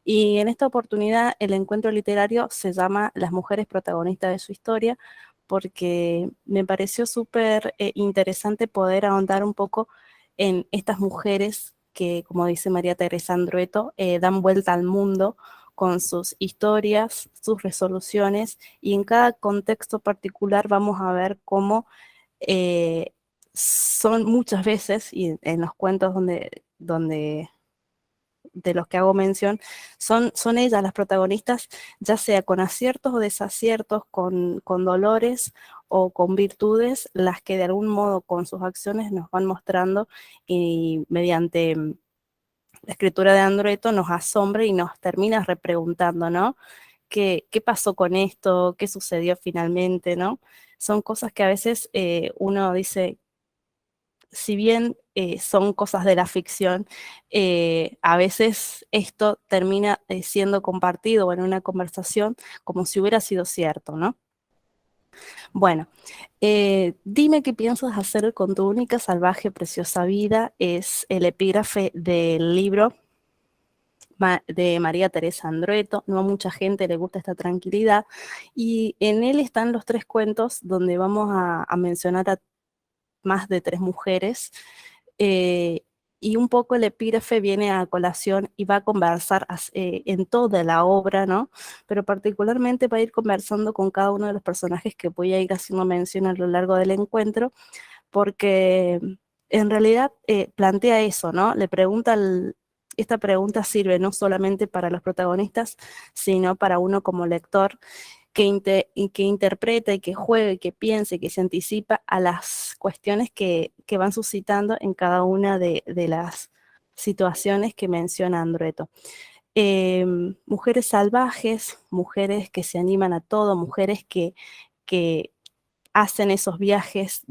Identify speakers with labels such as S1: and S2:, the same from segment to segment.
S1: Y en esta oportunidad el encuentro literario se llama Las mujeres protagonistas de su historia, porque me pareció súper interesante poder ahondar un poco en estas mujeres que, como dice María Teresa Andrueto, dan vuelta al mundo con sus historias, sus resoluciones, y en cada contexto particular vamos a ver cómo eh, son muchas veces, y en los cuentos donde de los que hago mención, son ellas las protagonistas, ya sea con aciertos o desaciertos, con dolores o con virtudes, las que de algún modo con sus acciones nos van mostrando y mediante la escritura de Andrueto nos asombra y nos termina repreguntando, ¿no? ¿Qué pasó con esto? ¿Qué sucedió finalmente? ¿No? Son cosas que a veces uno dice, si bien son cosas de la ficción, a veces esto termina siendo compartido en una conversación como si hubiera sido cierto, ¿no? Bueno, dime qué piensas hacer con tu única salvaje preciosa vida, es el epígrafe del libro de María Teresa Andrueto. No a mucha gente le gusta esta tranquilidad, y en él están los tres cuentos donde vamos a mencionar a más de tres mujeres, eh, y un poco el epígrafe viene a colación y va a conversar en toda la obra, ¿no? Pero particularmente va a ir conversando con cada uno de los personajes que voy a ir haciendo mención a lo largo del encuentro, porque en realidad plantea eso, ¿no? Le pregunta esta pregunta sirve no solamente para los protagonistas, sino para uno como lector, y que interpreta y que juega y que piensa y que se anticipa a las cuestiones que van suscitando en cada una de las situaciones que menciona Andrueto. Mujeres salvajes, mujeres que se animan a todo, mujeres que hacen esos viajes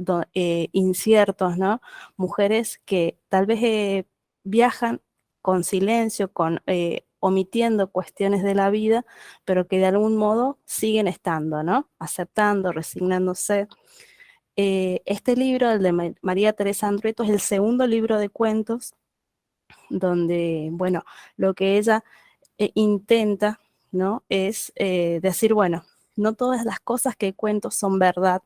S1: inciertos, ¿no? Mujeres que tal vez viajan con silencio, omitiendo cuestiones de la vida, pero que de algún modo siguen estando, ¿no? Aceptando, resignándose. Este libro, el de María Teresa Andrueto, es el segundo libro de cuentos donde, bueno, lo que ella intenta, ¿no? Es decir, bueno, no todas las cosas que cuento son verdad,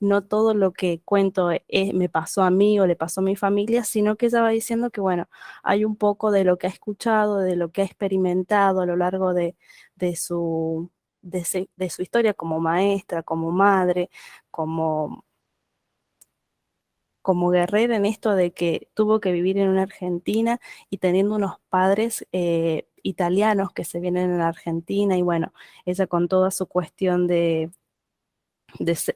S1: no todo lo que cuento me pasó a mí o le pasó a mi familia, sino que ella va diciendo que, bueno, hay un poco de lo que ha escuchado, de lo que ha experimentado a lo largo de su, de su historia como maestra, como madre, como como guerrera en esto de que tuvo que vivir en una Argentina y teniendo unos padres italianos que se vienen a la Argentina, y bueno, ella con toda su cuestión de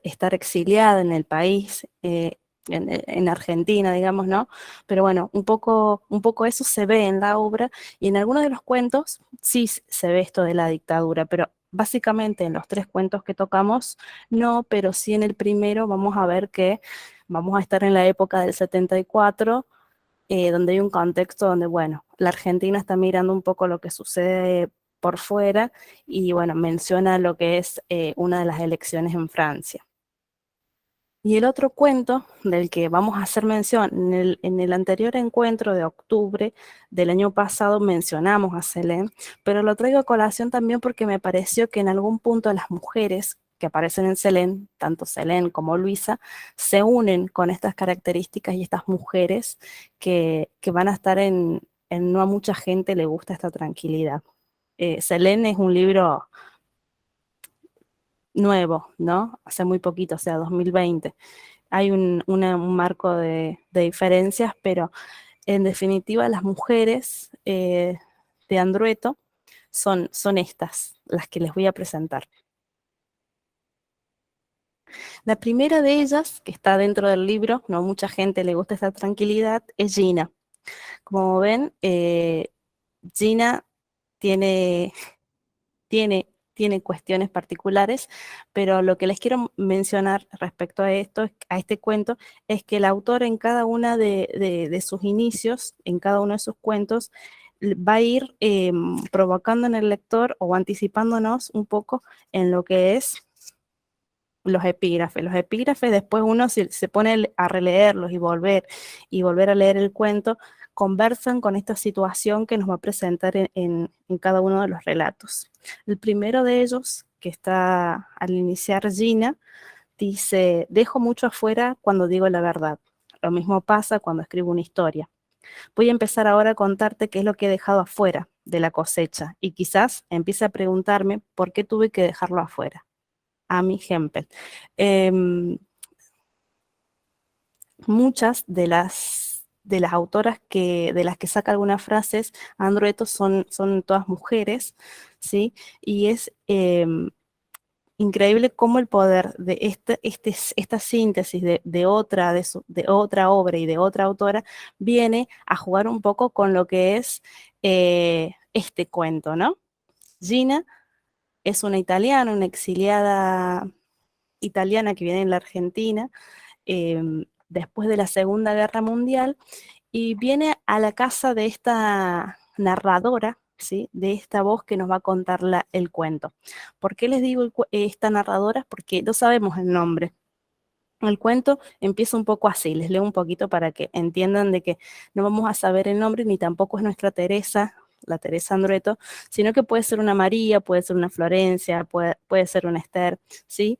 S1: estar exiliada en el país, en Argentina, digamos, ¿no? Pero bueno, un poco eso se ve en la obra, y en algunos de los cuentos sí se ve esto de la dictadura, pero básicamente en los tres cuentos que tocamos, no, pero sí en el primero vamos a ver que vamos a estar en la época del 74, donde hay un contexto donde, bueno, la Argentina está mirando un poco lo que sucede por fuera, y bueno, menciona lo que es una de las elecciones en Francia. Y el otro cuento del que vamos a hacer mención, en el anterior encuentro de octubre del año pasado mencionamos a Selén, pero lo traigo a colación también porque me pareció que en algún punto las mujeres que aparecen en Selén, tanto Selén como Luisa, se unen con estas características y estas mujeres que van a estar en no a mucha gente le gusta esta tranquilidad. Selén es un libro nuevo, ¿no? Hace muy poquito, o sea, 2020. Hay un marco de diferencias, pero en definitiva las mujeres de Andrueto son estas, las que les voy a presentar. La primera de ellas, que está dentro del libro, no a mucha gente le gusta esta tranquilidad, es Gina. Como ven, Gina tiene tiene cuestiones particulares, pero lo que les quiero mencionar respecto a esto, a este cuento, es que el autor en cada una de sus inicios, en cada uno de sus cuentos, va a ir provocando en el lector o anticipándonos un poco en lo que es los epígrafes. Los epígrafes después uno se pone a releerlos y volver a leer el cuento, conversan con esta situación que nos va a presentar en cada uno de los relatos. El primero de ellos, que está al iniciar Gina, dice: dejo mucho afuera cuando digo la verdad. Lo mismo pasa cuando escribo una historia. Voy a empezar ahora a contarte qué es lo que he dejado afuera de la cosecha y quizás empiece a preguntarme por qué tuve que dejarlo afuera. A mi Hempel. Muchas de las autoras de las que saca algunas frases, Andrueto, son todas mujeres, ¿sí? Y es increíble cómo el poder de esta síntesis de otra obra y de otra autora viene a jugar un poco con lo que es este cuento, ¿no? Gina es una italiana, una exiliada italiana que viene en la Argentina después de la Segunda Guerra Mundial, y viene a la casa de esta narradora, ¿sí? De esta voz que nos va a contar el cuento. ¿Por qué les digo esta narradora? Porque no sabemos el nombre. El cuento empieza un poco así, les leo un poquito para que entiendan de que no vamos a saber el nombre, ni tampoco es nuestra Teresa, la Teresa Andrueto, sino que puede ser una María, puede ser una Florencia, puede ser una Esther, ¿sí?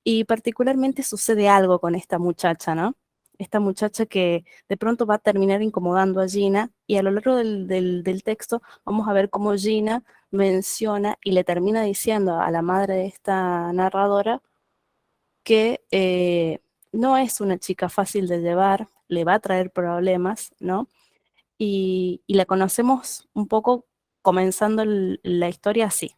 S1: Y particularmente sucede algo con esta muchacha, ¿no? Esta muchacha que de pronto va a terminar incomodando a Gina, y a lo largo del texto vamos a ver cómo Gina menciona y le termina diciendo a la madre de esta narradora que no es una chica fácil de llevar, le va a traer problemas, ¿no? Y la conocemos un poco comenzando la historia así.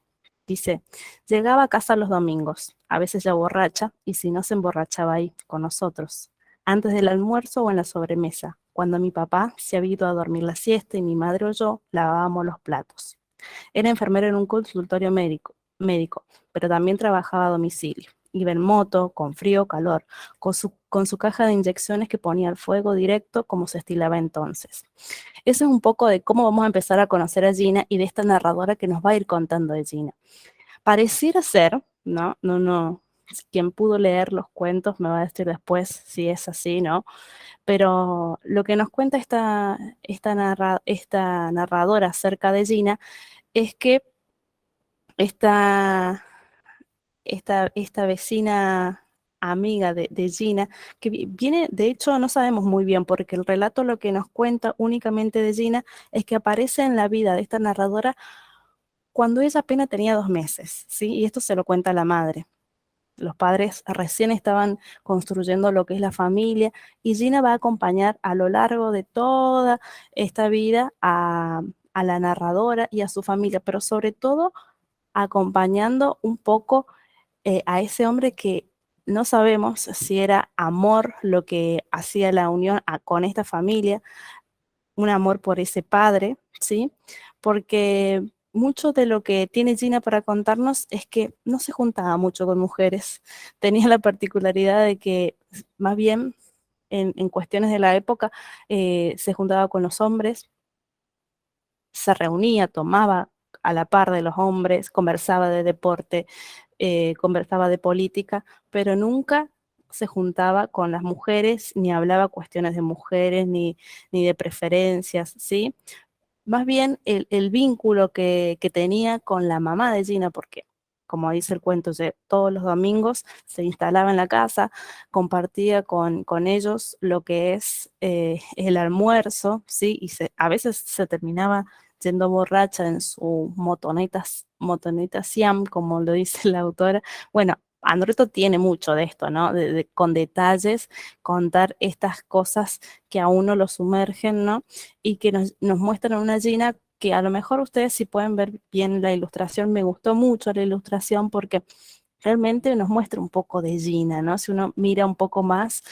S1: Dice: llegaba a casa los domingos, a veces ya borracha, y si no se emborrachaba ahí, con nosotros, antes del almuerzo o en la sobremesa, cuando mi papá se había ido a dormir la siesta y mi madre o yo lavábamos los platos. Era enfermera en un consultorio médico, pero también trabajaba a domicilio. Iba en moto, con frío o calor, con su caja de inyecciones que ponía al fuego directo como se estilaba entonces. Eso es un poco de cómo vamos a empezar a conocer a Gina y de esta narradora que nos va a ir contando de Gina. Pareciera ser, no, quien pudo leer los cuentos me va a decir después si es así, ¿no? Pero lo que nos cuenta esta narradora acerca de Gina es que esta, esta vecina amiga de Gina, que viene, de hecho no sabemos muy bien, porque el relato lo que nos cuenta únicamente de Gina es que aparece en la vida de esta narradora cuando ella apenas tenía 2 meses, ¿sí? Y esto se lo cuenta la madre. Los padres recién estaban construyendo lo que es la familia, y Gina va a acompañar a lo largo de toda esta vida a la narradora y a su familia, pero sobre todo acompañando un poco a ese hombre que no sabemos si era amor lo que hacía la unión con esta familia, un amor por ese padre, ¿sí? Porque mucho de lo que tiene Gina para contarnos es que no se juntaba mucho con mujeres. Tenía la particularidad de que más bien en cuestiones de la época se juntaba con los hombres, se reunía, tomaba a la par de los hombres, conversaba de deporte, conversaba de política, pero nunca se juntaba con las mujeres, ni hablaba cuestiones de mujeres, ni de preferencias, ¿sí? Más bien el vínculo que tenía con la mamá de Gina, porque como dice el cuento, todos los domingos se instalaba en la casa, compartía con ellos lo que es el almuerzo, ¿sí? Y a veces se terminaba yendo borracha en su motoneta Siam, como lo dice la autora. Bueno, Andreto tiene mucho de esto, ¿no? Con detalles, contar estas cosas que a uno lo sumergen, ¿no? Y que nos muestran una Gina que a lo mejor ustedes si pueden ver bien la ilustración, me gustó mucho la ilustración porque realmente nos muestra un poco de Gina, ¿no? Si uno mira un poco más,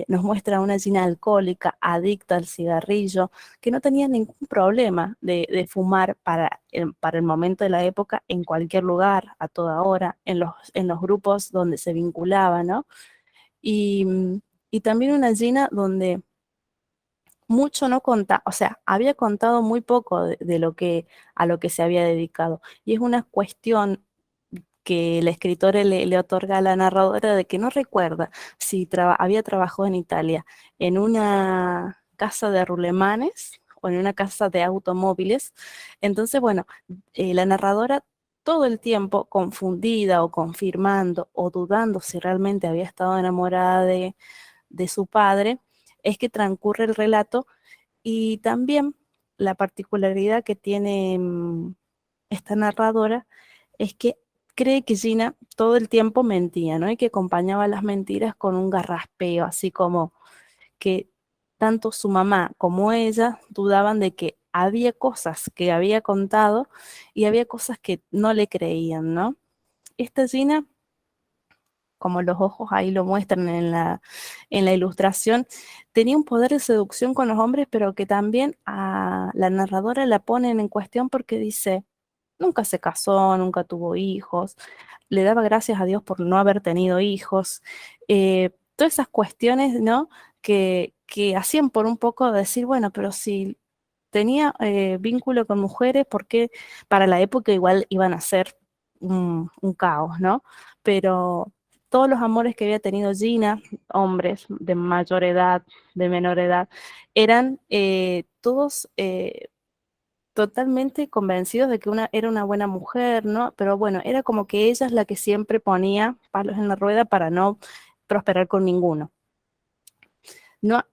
S1: nos muestra una Gina alcohólica, adicta al cigarrillo, que no tenía ningún problema de fumar para el momento de la época, en cualquier lugar, a toda hora, en los grupos donde se vinculaba, ¿no? Y, y también una Gina donde mucho no contaba, o sea, había contado muy poco de a lo que se había dedicado. Y es una cuestión que el escritor le otorga a la narradora de que no recuerda si había trabajado en Italia en una casa de rulemanes, o en una casa de automóviles. Entonces, bueno, la narradora todo el tiempo confundida o confirmando o dudando si realmente había estado enamorada de su padre, es que transcurre el relato. Y también la particularidad que tiene esta narradora es que cree que Gina todo el tiempo mentía, ¿no? Y que acompañaba las mentiras con un garraspeo, así como que tanto su mamá como ella dudaban de que había cosas que había contado y había cosas que no le creían, ¿no? Esta Gina, como los ojos ahí lo muestran en la ilustración, tenía un poder de seducción con los hombres, pero que también a la narradora la ponen en cuestión porque dice, nunca se casó, nunca tuvo hijos, le daba gracias a Dios por no haber tenido hijos. Todas esas cuestiones, ¿no? Que hacían por un poco decir, bueno, pero si tenía vínculo con mujeres, porque para la época igual iban a ser un caos, ¿no? Pero todos los amores que había tenido Gina, hombres de mayor edad, de menor edad, eran todos totalmente convencidos de que era una buena mujer, ¿no? Pero bueno, era como que ella es la que siempre ponía palos en la rueda para no prosperar con ninguno. No,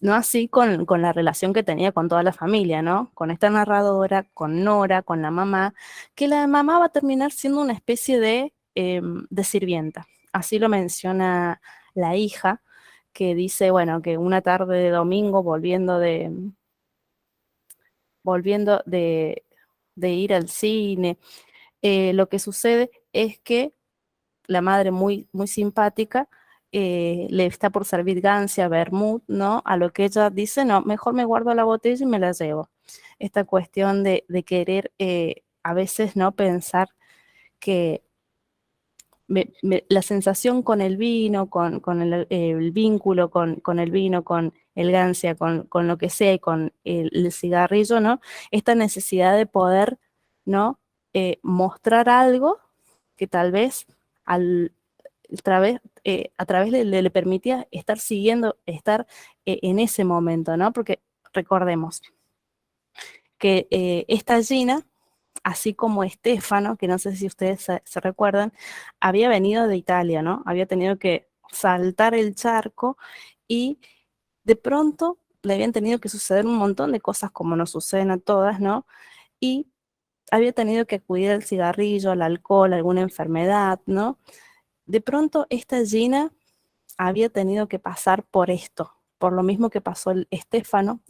S1: no así con la relación que tenía con toda la familia, ¿no? Con esta narradora, con Nora, con la mamá, que la mamá va a terminar siendo una especie de sirvienta. Así lo menciona la hija, que dice, bueno, que una tarde de domingo volviendo de ir al cine, lo que sucede es que la madre muy, muy simpática le está por servir gancia, vermut, ¿no? A lo que ella dice, no, mejor me guardo la botella y me la llevo. Esta cuestión de querer a veces, ¿no? Pensar que la sensación con el vino, con el vínculo con el vino, con el gancia, con lo que sea y con el cigarrillo, ¿no? Esta necesidad de poder, ¿no? Mostrar algo que tal vez al, a través le permitía estar siguiendo, estar en ese momento, ¿no? Porque recordemos que esta Gina, así como Estefano, que no sé si ustedes se recuerdan, había venido de Italia, ¿no? Había tenido que saltar el charco y de pronto le habían tenido que suceder un montón de cosas como nos suceden a todas, ¿no? Y había tenido que acudir al cigarrillo, al alcohol, a alguna enfermedad, ¿no? De pronto esta Gina había tenido que pasar por esto, por lo mismo que pasó el Estefano,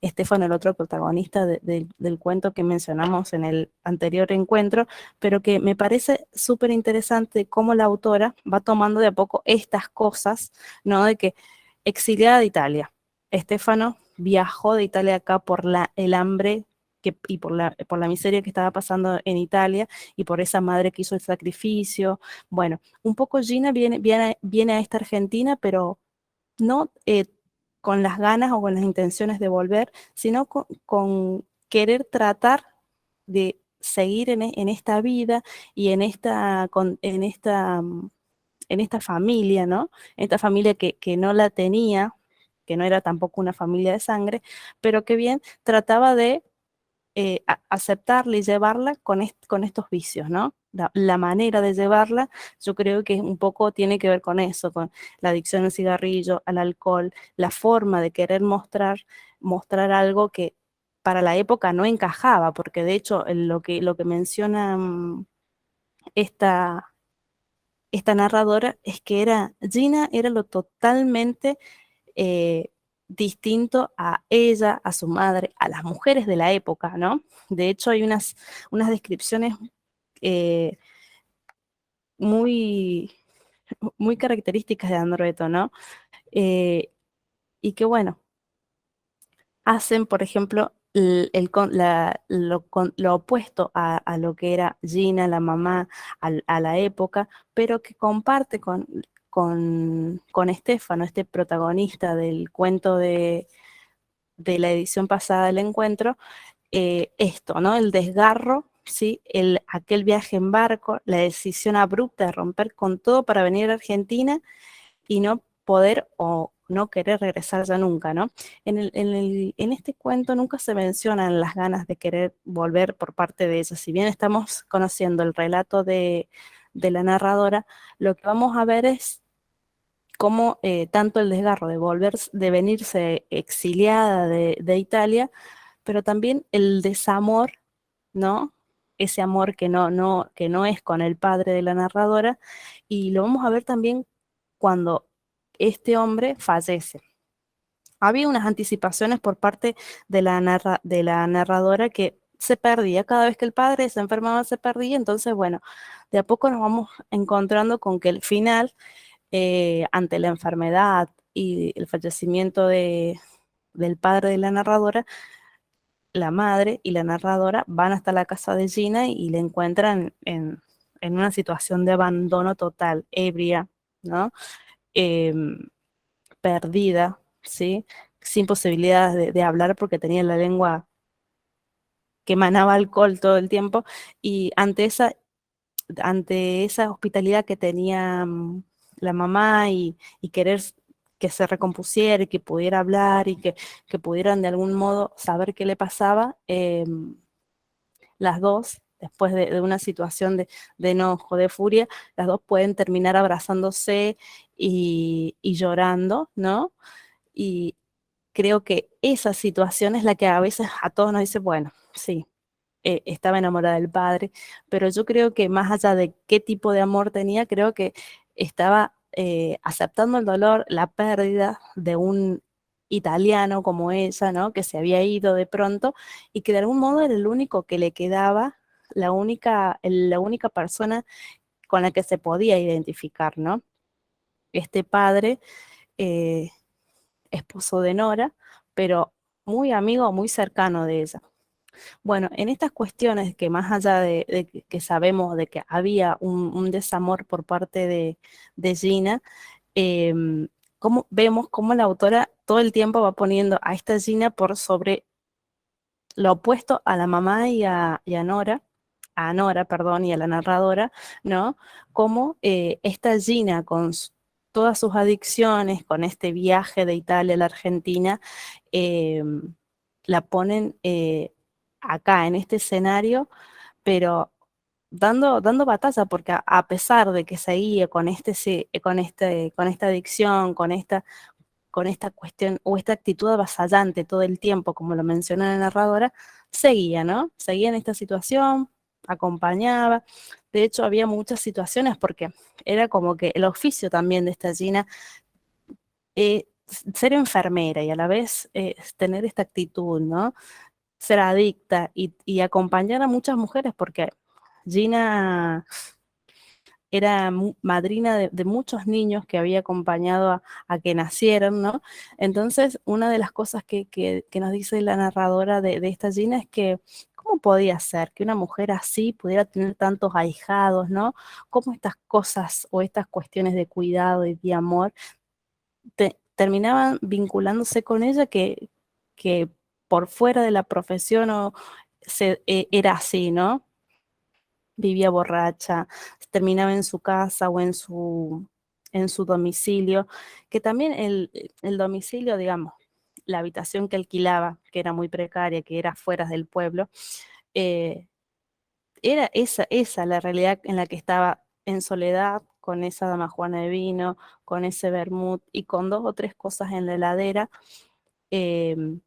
S1: Estefano, el otro protagonista del cuento que mencionamos en el anterior encuentro, pero que me parece súper interesante cómo la autora va tomando de a poco estas cosas, ¿no? De que exiliada de Italia, Estefano viajó de Italia acá por el hambre y por la miseria que estaba pasando en Italia y por esa madre que hizo el sacrificio. Bueno, un poco Gina viene a esta Argentina, pero no con las ganas o con las intenciones de volver, sino con querer tratar de seguir en esta vida y en esta familia, ¿no? Esta familia que no la tenía, que no era tampoco una familia de sangre, pero que bien trataba de aceptarla y llevarla con estos vicios, ¿no? La manera de llevarla, yo creo que un poco tiene que ver con eso, con la adicción al cigarrillo, al alcohol, la forma de querer mostrar algo que para la época no encajaba, porque de hecho lo que menciona esta, esta narradora es que Gina era lo totalmente eh, distinto a ella, a su madre, a las mujeres de la época, ¿no? De hecho, hay unas descripciones eh, muy, muy características de Andreto, ¿no? Eh, y que, bueno, hacen, por ejemplo, lo opuesto a lo que era Gina, la mamá, a la época, pero que comparte con Estefano, este protagonista del cuento de la edición pasada del encuentro, esto, ¿no? El desgarro, ¿sí? Aquel viaje en barco, la decisión abrupta de romper con todo para venir a Argentina y no poder o no querer regresar ya nunca, ¿no? En este cuento nunca se mencionan las ganas de querer volver por parte de ella. Si bien estamos conociendo el relato de la narradora, lo que vamos a ver es cómo tanto el desgarro de volver, de venirse exiliada de Italia, pero también el desamor, ¿no? Ese amor que no es con el padre de la narradora, y lo vamos a ver también cuando este hombre fallece. Había unas anticipaciones por parte de la narradora que se perdía, cada vez que el padre se enfermaba se perdía, entonces bueno, de a poco nos vamos encontrando con que el final, ante la enfermedad y el fallecimiento del padre de la narradora, la madre y la narradora van hasta la casa de Gina y la encuentran en una situación de abandono total, ebria, ¿no? Em, Perdida, ¿sí? Sin posibilidades de hablar porque tenía la lengua que emanaba alcohol todo el tiempo, y ante esa hospitalidad que tenía la mamá y querer que se recompusiera y que pudiera hablar y que pudieran de algún modo saber qué le pasaba, las dos, después de una situación de enojo, de furia, las dos pueden terminar abrazándose y llorando, ¿no? Y creo que esa situación es la que a veces a todos nos dice, bueno, sí, estaba enamorada del padre, pero yo creo que más allá de qué tipo de amor tenía, creo que estaba aceptando el dolor, la pérdida de un italiano como ella, ¿no? Que se había ido de pronto y que de algún modo era el único que le quedaba, la única persona con la que se podía identificar, ¿no? Este padre, eh, esposo de Nora, pero muy amigo, muy cercano de ella. Bueno, en estas cuestiones que más allá de que sabemos de que había un desamor por parte de Gina, vemos cómo la autora todo el tiempo va poniendo a esta Gina por sobre lo opuesto a la mamá y a Nora, perdón, y a la narradora, ¿no? Como esta Gina con todas sus adicciones, con este viaje de Italia a la Argentina, eh, la ponen acá, en este escenario, pero dando batalla, porque a pesar de que seguía con con esta adicción, con esta cuestión o esta actitud avasallante todo el tiempo, como lo menciona la narradora, seguía, ¿no? Seguía en esta situación, acompañaba. De hecho, había muchas situaciones porque era como que el oficio también de esta Gina, ser enfermera y a la vez tener esta actitud, ¿no? Ser adicta y acompañar a muchas mujeres, porque Gina era madrina de muchos niños que había acompañado a que nacieran, ¿no? Entonces, una de las cosas que nos dice la narradora de esta Gina es que, ¿cómo podía ser que una mujer así pudiera tener tantos ahijados, ¿no? ¿Cómo estas cosas o estas cuestiones de cuidado y de amor terminaban vinculándose con ella que por fuera de la profesión era así, ¿no? Vivía borracha, terminaba en su casa o en su domicilio, que también el domicilio, digamos, la habitación que alquilaba, que era muy precaria, que era fuera del pueblo, eh, era esa la realidad en la que estaba en soledad, con esa dama Juana de vino, con ese vermut y con dos o tres cosas en la heladera. em,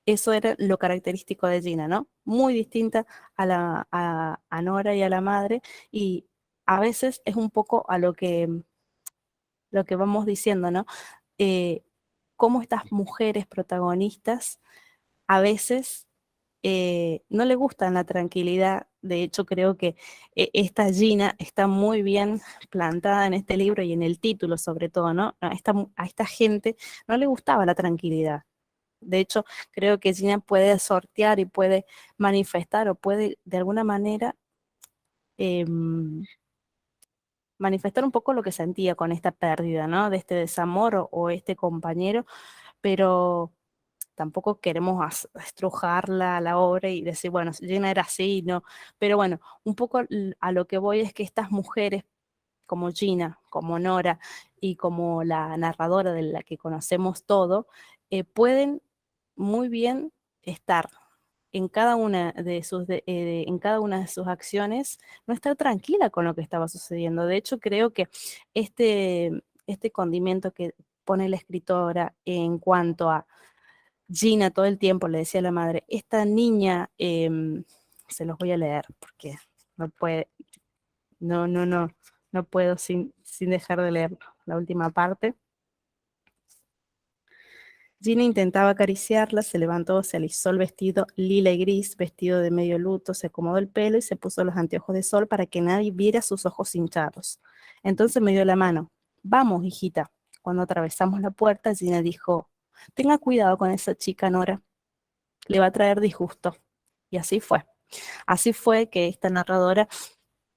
S1: Eso era lo característico de Gina, ¿no? Muy distinta a Nora y a la madre, y a veces es un poco a lo que vamos diciendo, ¿no? Eh, Cómo estas mujeres protagonistas a veces no le gustan la tranquilidad. De hecho, creo que esta Gina está muy bien plantada en este libro y en el título sobre todo, ¿no? A esta gente no le gustaba la tranquilidad. De hecho, creo que Gina puede sortear y puede manifestar o puede de alguna manera eh, manifestar un poco lo que sentía con esta pérdida, ¿no? De este desamor o este compañero, pero tampoco queremos estrujarla a la obra y decir, bueno, Gina era así, ¿no? Pero bueno, un poco a lo que voy es que estas mujeres como Gina, como Nora, y como la narradora de la que conocemos todo, pueden muy bien estar en cada una de en cada una de sus acciones, no estar tranquila con lo que estaba sucediendo. De hecho, creo que este condimento que pone la escritora en cuanto a Gina todo el tiempo le decía a la madre, esta niña, se los voy a leer porque no puede, no puedo sin dejar de leer la última parte. Gina intentaba acariciarla, se levantó, se alisó el vestido lila y gris, vestido de medio luto, se acomodó el pelo y se puso los anteojos de sol para que nadie viera sus ojos hinchados. Entonces me dio la mano. Vamos, hijita. Cuando atravesamos la puerta, Gina dijo, tenga cuidado con esa chica, Nora, le va a traer disgusto. Y así fue. Así fue que esta narradora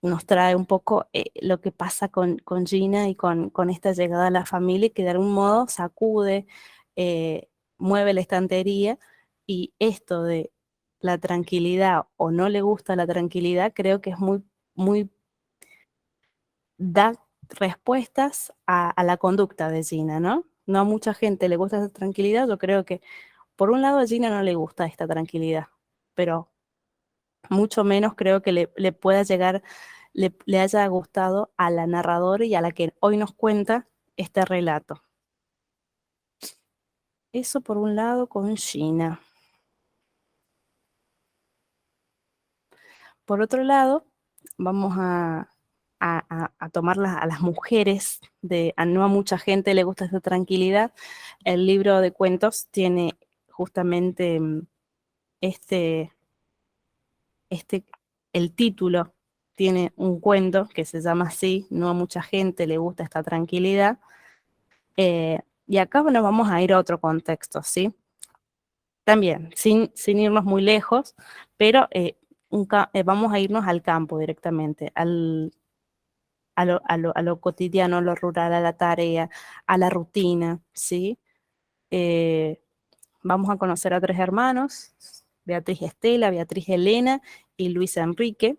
S1: nos trae un poco lo que pasa con Gina y con esta llegada a la familia que de algún modo sacude, eh, mueve la estantería y esto de la tranquilidad o no le gusta la tranquilidad, creo que es muy, da respuestas a la conducta de Gina, ¿no? No a mucha gente le gusta esa tranquilidad, yo creo que por un lado a Gina no le gusta esta tranquilidad, pero mucho menos creo que le pueda llegar, le haya gustado a la narradora y a la que hoy nos cuenta este relato. Eso por un lado con Gina. Por otro lado, vamos a tomar a las mujeres, no a mucha gente le gusta esta tranquilidad. El libro de cuentos tiene justamente este, este, el título tiene un cuento que se llama así, no a mucha gente le gusta esta tranquilidad. Y acá nos vamos a ir a otro contexto, ¿sí? También, sin irnos muy lejos, pero vamos a irnos al campo directamente, a lo cotidiano, a lo rural, a la tarea, a la rutina, ¿sí? Eh, Vamos a conocer a tres hermanos, Beatriz Estela, Beatriz Elena y Luis Enrique.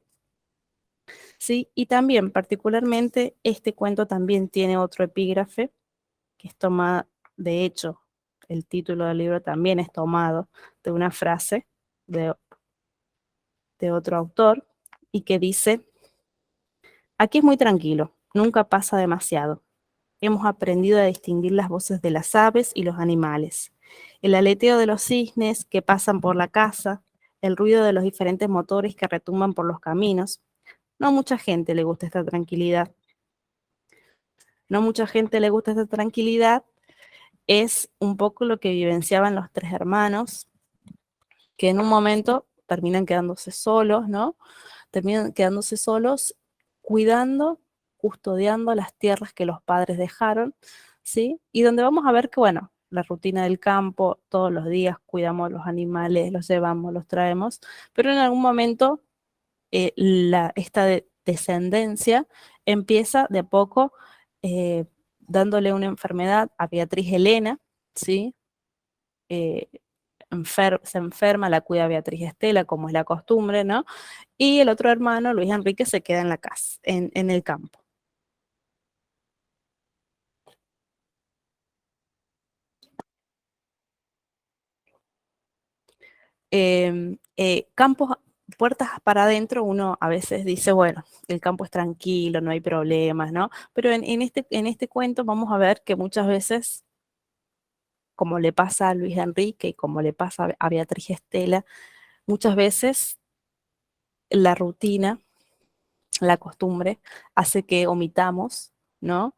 S1: Sí, y también particularmente este cuento también tiene otro epígrafe que es tomado, de hecho, el título del libro también es tomado de una frase de, de otro autor y que dice, aquí es muy tranquilo, nunca pasa demasiado. Hemos aprendido a distinguir las voces de las aves y los animales, el aleteo de los cisnes que pasan por la casa, el ruido de los diferentes motores que retumban por los caminos. No a mucha gente le gusta esta tranquilidad. No a mucha gente le gusta esta tranquilidad. Es un poco lo que vivenciaban los tres hermanos, que en un momento terminan quedándose solos, ¿no? Terminan quedándose solos cuidando, custodiando las tierras que los padres dejaron, ¿sí? Y donde vamos a ver que, bueno, la rutina del campo, todos los días cuidamos los animales, los llevamos, los traemos, pero en algún momento esta descendencia empieza de a poco dándole una enfermedad a Beatriz Elena, ¿sí? Eh, se enferma, la cuida Beatriz Estela, como es la costumbre, ¿no? Y el otro hermano, Luis Enrique, se queda en la casa, en el campo. Campos, puertas para adentro, uno a veces dice, bueno, el campo es tranquilo, no hay problemas, ¿no? Pero en este cuento vamos a ver que muchas veces, como le pasa a Luis Enrique y como le pasa a Beatriz Estela, muchas veces la rutina, la costumbre, hace que omitamos, ¿no?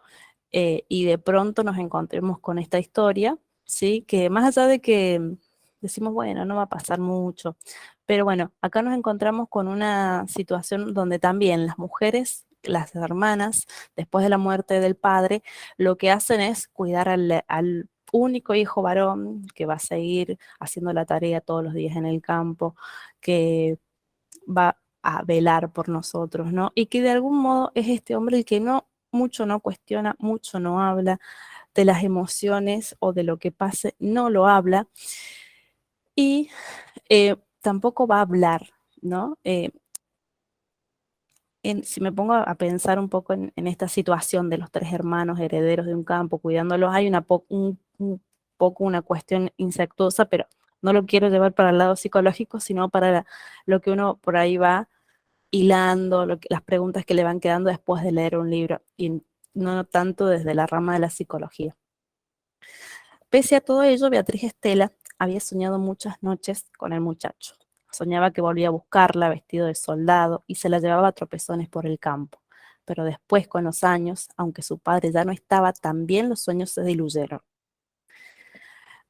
S1: Y de pronto nos encontremos con esta historia, ¿sí? Que más allá de que decimos, bueno, no va a pasar mucho, pero bueno, acá nos encontramos con una situación donde también las mujeres, las hermanas, después de la muerte del padre, lo que hacen es cuidar al único hijo varón que va a seguir haciendo la tarea todos los días en el campo, que va a velar por nosotros, ¿no? Y que de algún modo es este hombre el que mucho no cuestiona, mucho no habla de las emociones o de lo que pase, no lo habla y tampoco va a hablar, ¿no? si me pongo a pensar un poco en esta situación de los tres hermanos herederos de un campo, cuidándolos, hay un poco una cuestión insectuosa, pero no lo quiero llevar para el lado psicológico, sino para lo que uno por ahí va hilando, las preguntas que le van quedando después de leer un libro, y no tanto desde la rama de la psicología. Pese a todo ello, Beatriz Estela había soñado muchas noches con el muchacho. Soñaba que volvía a buscarla vestido de soldado y se la llevaba a tropezones por el campo. Pero después, con los años, aunque su padre ya no estaba, también los sueños se diluyeron.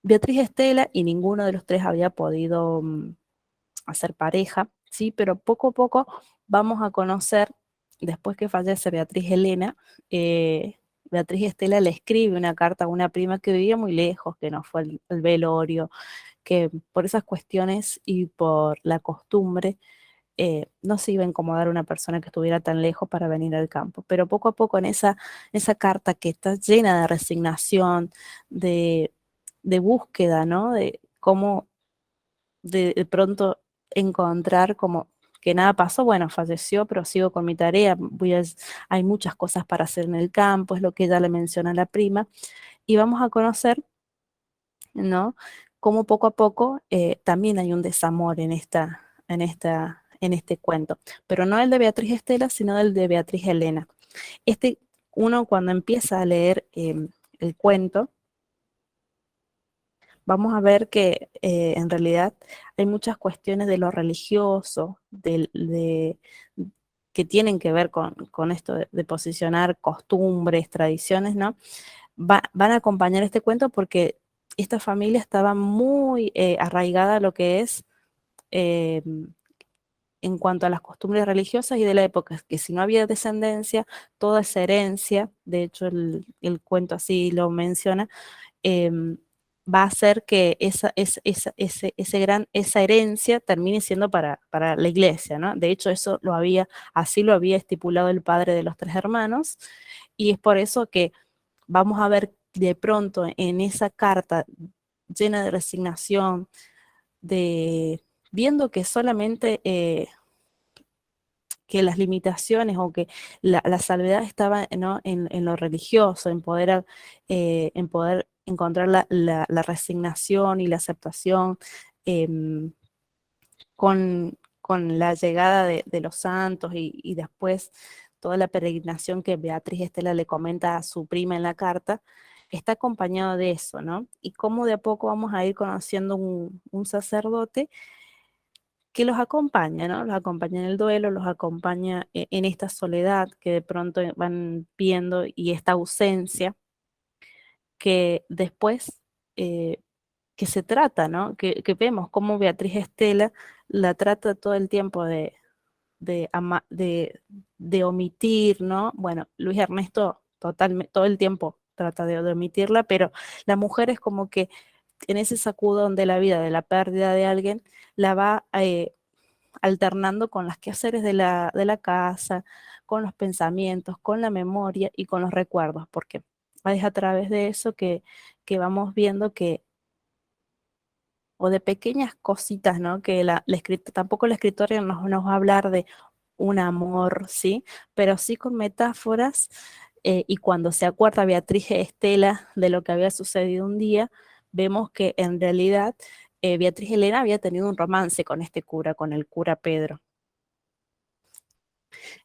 S1: Beatriz Estela y ninguno de los tres había podido hacer pareja, ¿sí? Pero poco a poco vamos a conocer, después que fallece Beatriz Elena, Beatriz Estela le escribe una carta a una prima que vivía muy lejos, que no fue al velorio, que por esas cuestiones y por la costumbre no se iba a incomodar una persona que estuviera tan lejos para venir al campo. Pero poco a poco en esa carta que está llena de resignación, de búsqueda, ¿no? De cómo de pronto encontrar como que nada pasó, bueno, falleció, pero sigo con mi tarea, hay muchas cosas para hacer en el campo, es lo que ella le menciona a la prima, y vamos a conocer, ¿no? Cómo poco a poco también hay un desamor en este cuento, pero no el de Beatriz Estela, sino el de Beatriz Elena. Este, uno cuando empieza a leer el cuento, vamos a ver que en realidad hay muchas cuestiones de lo religioso, que tienen que ver con esto de posicionar costumbres, tradiciones, ¿no? Van a acompañar este cuento porque esta familia estaba muy arraigada a lo que es eh, en cuanto a las costumbres religiosas y de la época, que si no había descendencia, toda esa herencia, de hecho el cuento así lo menciona, em, va a hacer que esa herencia termine siendo para la iglesia, ¿no? De hecho, así lo había estipulado el padre de los tres hermanos, y es por eso que vamos a ver de pronto en esa carta llena de resignación, viendo que solamente que las limitaciones o que la salvedad estaba, ¿no? en lo religioso, en poder encontrar la resignación y la aceptación em, con la llegada de los santos y después toda la peregrinación que Beatriz Estela le comenta a su prima en la carta, está acompañado de eso, ¿no? Y cómo de a poco vamos a ir conociendo un sacerdote que los acompaña, ¿no? Los acompaña en el duelo, los acompaña en esta soledad que de pronto van viendo y esta ausencia que después eh, que se trata, ¿no? Que vemos cómo Beatriz Estela la trata todo el tiempo de, ama- de, de omitir, ¿no? Bueno, Luis Ernesto totalmente, todo el tiempo trata de omitirla, pero la mujer es como que en ese sacudón de la vida, de la pérdida de alguien, la va alternando con los quehaceres de la casa, con los pensamientos, con la memoria y con los recuerdos, porque es a través de eso que vamos viendo o de pequeñas cositas, ¿no? Que tampoco la escritora nos va a hablar de un amor, ¿sí? Pero sí con metáforas, y cuando se acuerda Beatriz Estela de lo que había sucedido un día, vemos que en realidad Beatriz Elena había tenido un romance con este cura, con el cura Pedro.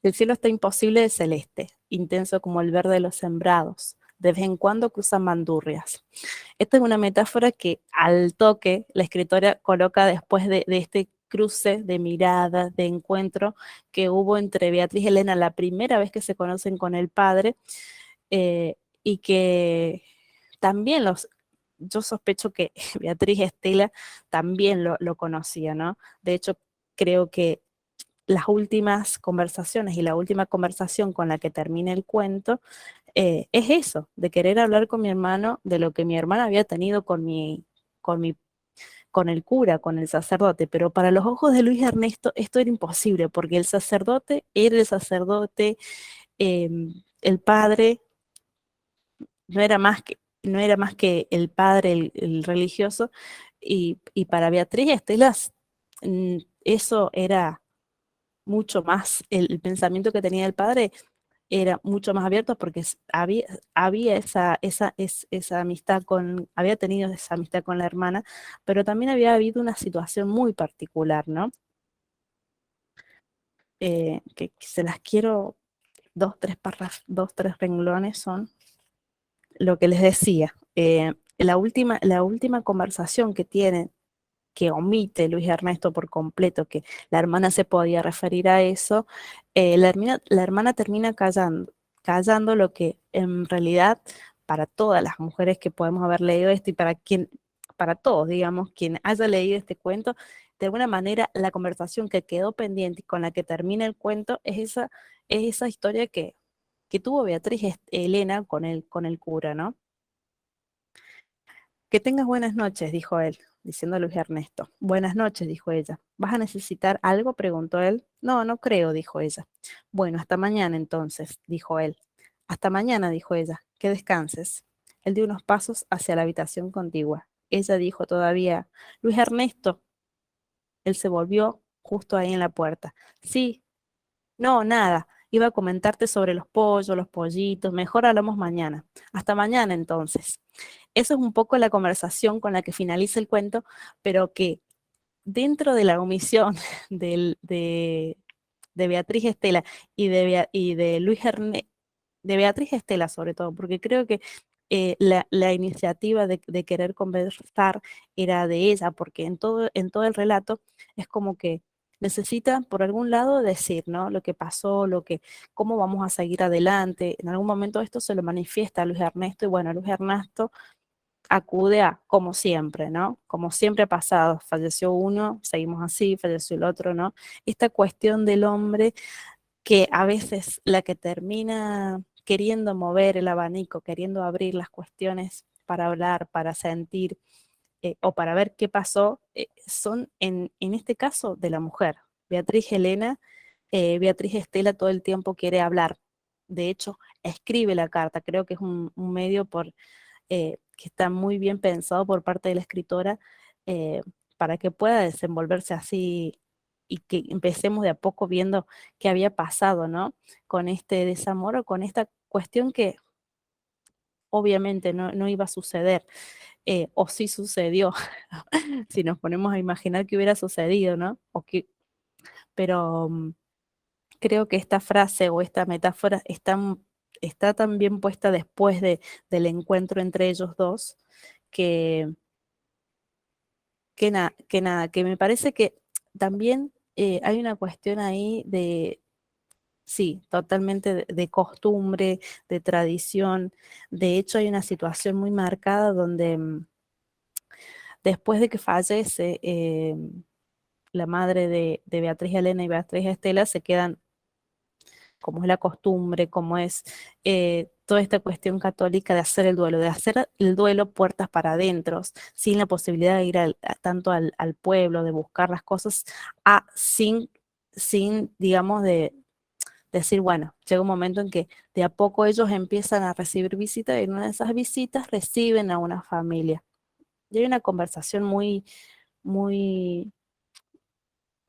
S1: El cielo está imposible de celeste, intenso como el verde de los sembrados. De vez en cuando cruzan bandurrias. Esta es una metáfora que al toque la escritora coloca después de este cruce de miradas, de encuentro que hubo entre Beatriz y Elena la primera vez que se conocen con el padre, y que también yo sospecho que Beatriz Estela también lo conocía, ¿no? De hecho, creo que las últimas conversaciones y la última conversación con la que termina el cuento es eso, de querer hablar con mi hermano de lo que mi hermana había tenido con mi, con el cura, con el sacerdote, pero para los ojos de Luis Ernesto esto era imposible, porque el sacerdote era el sacerdote, eh, el padre no era más que el padre, el religioso, y para Beatriz Estelas eso era mucho más, el pensamiento que tenía el padre era mucho más abierto porque había esa amistad había tenido esa amistad con la hermana, pero también había habido una situación muy particular, ¿no? Que se las quiero, dos, tres renglones son lo que les decía. La última conversación que tienen, que omite Luis Ernesto por completo, que la hermana se podía referir a eso, la hermana termina callando lo que en realidad para todas las mujeres que podemos haber leído esto y para todos, digamos, quien haya leído este cuento, de alguna manera la conversación que quedó pendiente y con la que termina el cuento es esa historia que tuvo Beatriz Elena con el cura, ¿no? Que tengas buenas noches, dijo él, diciendo a Luis Ernesto. Buenas noches, dijo ella. ¿Vas a necesitar algo? Preguntó él. No, no creo, dijo ella. Bueno, hasta mañana entonces, dijo él. Hasta mañana, dijo ella. Que descanses. Él dio unos pasos hacia la habitación contigua. Ella dijo todavía, Luis Ernesto. Él se volvió justo ahí en la puerta. Sí, no, nada. Iba a comentarte sobre los pollos, los pollitos. Mejor hablamos mañana. Hasta mañana entonces. Eso es un poco la conversación con la que finaliza el cuento, pero que dentro de la omisión de Beatriz Estela y de Luis Ernest, de Beatriz Estela sobre todo, porque creo que la iniciativa de querer conversar era de ella, porque en todo el relato es como que necesita por algún lado decir, ¿no? Lo que pasó, cómo vamos a seguir adelante. En algún momento esto se lo manifiesta a Luis Ernesto y bueno, Luis Ernesto acude a, como siempre, ¿no? Como siempre ha pasado, falleció uno, seguimos así, falleció el otro, ¿no? Esta cuestión del hombre que a veces la que termina queriendo mover el abanico, queriendo abrir las cuestiones para hablar, para sentir o para ver qué pasó, son en este caso de la mujer. Beatriz Helena, Beatriz Estela todo el tiempo quiere hablar. De hecho, escribe la carta, creo que es un medio que está muy bien pensado por parte de la escritora eh, para que pueda desenvolverse así y que empecemos de a poco viendo qué había pasado, ¿no? Con este desamor o con esta cuestión que obviamente no iba a suceder, o sí sucedió, si nos ponemos a imaginar que hubiera sucedido, ¿no? Pero creo que esta frase o esta metáfora está tan bien puesta después del encuentro entre ellos dos que, que me parece que también hay una cuestión ahí sí, totalmente de costumbre, de tradición. De hecho, hay una situación muy marcada donde después de que fallece la madre de Beatriz Elena y Beatriz Estela, se quedan como es la costumbre, como es toda esta cuestión católica de hacer el duelo puertas para adentro, sin la posibilidad de ir tanto al pueblo, de buscar las cosas, sin, digamos, de decir, bueno, llega un momento en que de a poco ellos empiezan a recibir visitas y en una de esas visitas reciben a una familia. Y hay una conversación muy, muy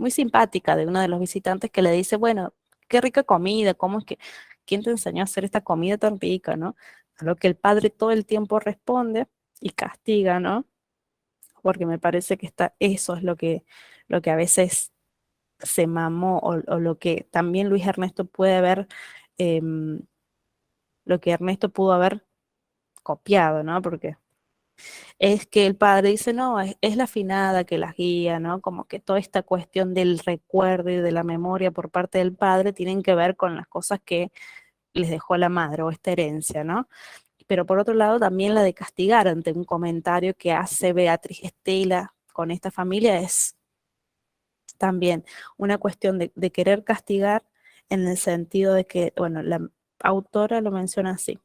S1: simpática de uno de los visitantes que le dice, bueno, qué rica comida, quién te enseñó a hacer esta comida tan rica, ¿no? A lo que el padre todo el tiempo responde y castiga, ¿no? Porque me parece que eso es lo que a veces se mamó o lo que también Luis Ernesto puede haber, em, lo que Ernesto pudo haber copiado, ¿no? Porque es que el padre dice, no, es la afinada que las guía, ¿no? Como que toda esta cuestión del recuerdo y de la memoria por parte del padre tienen que ver con las cosas que les dejó la madre o esta herencia, ¿no? Pero por otro lado, también la de castigar ante un comentario que hace Beatriz Estela con esta familia es también una cuestión de querer castigar en el sentido de que, bueno, la autora lo menciona así.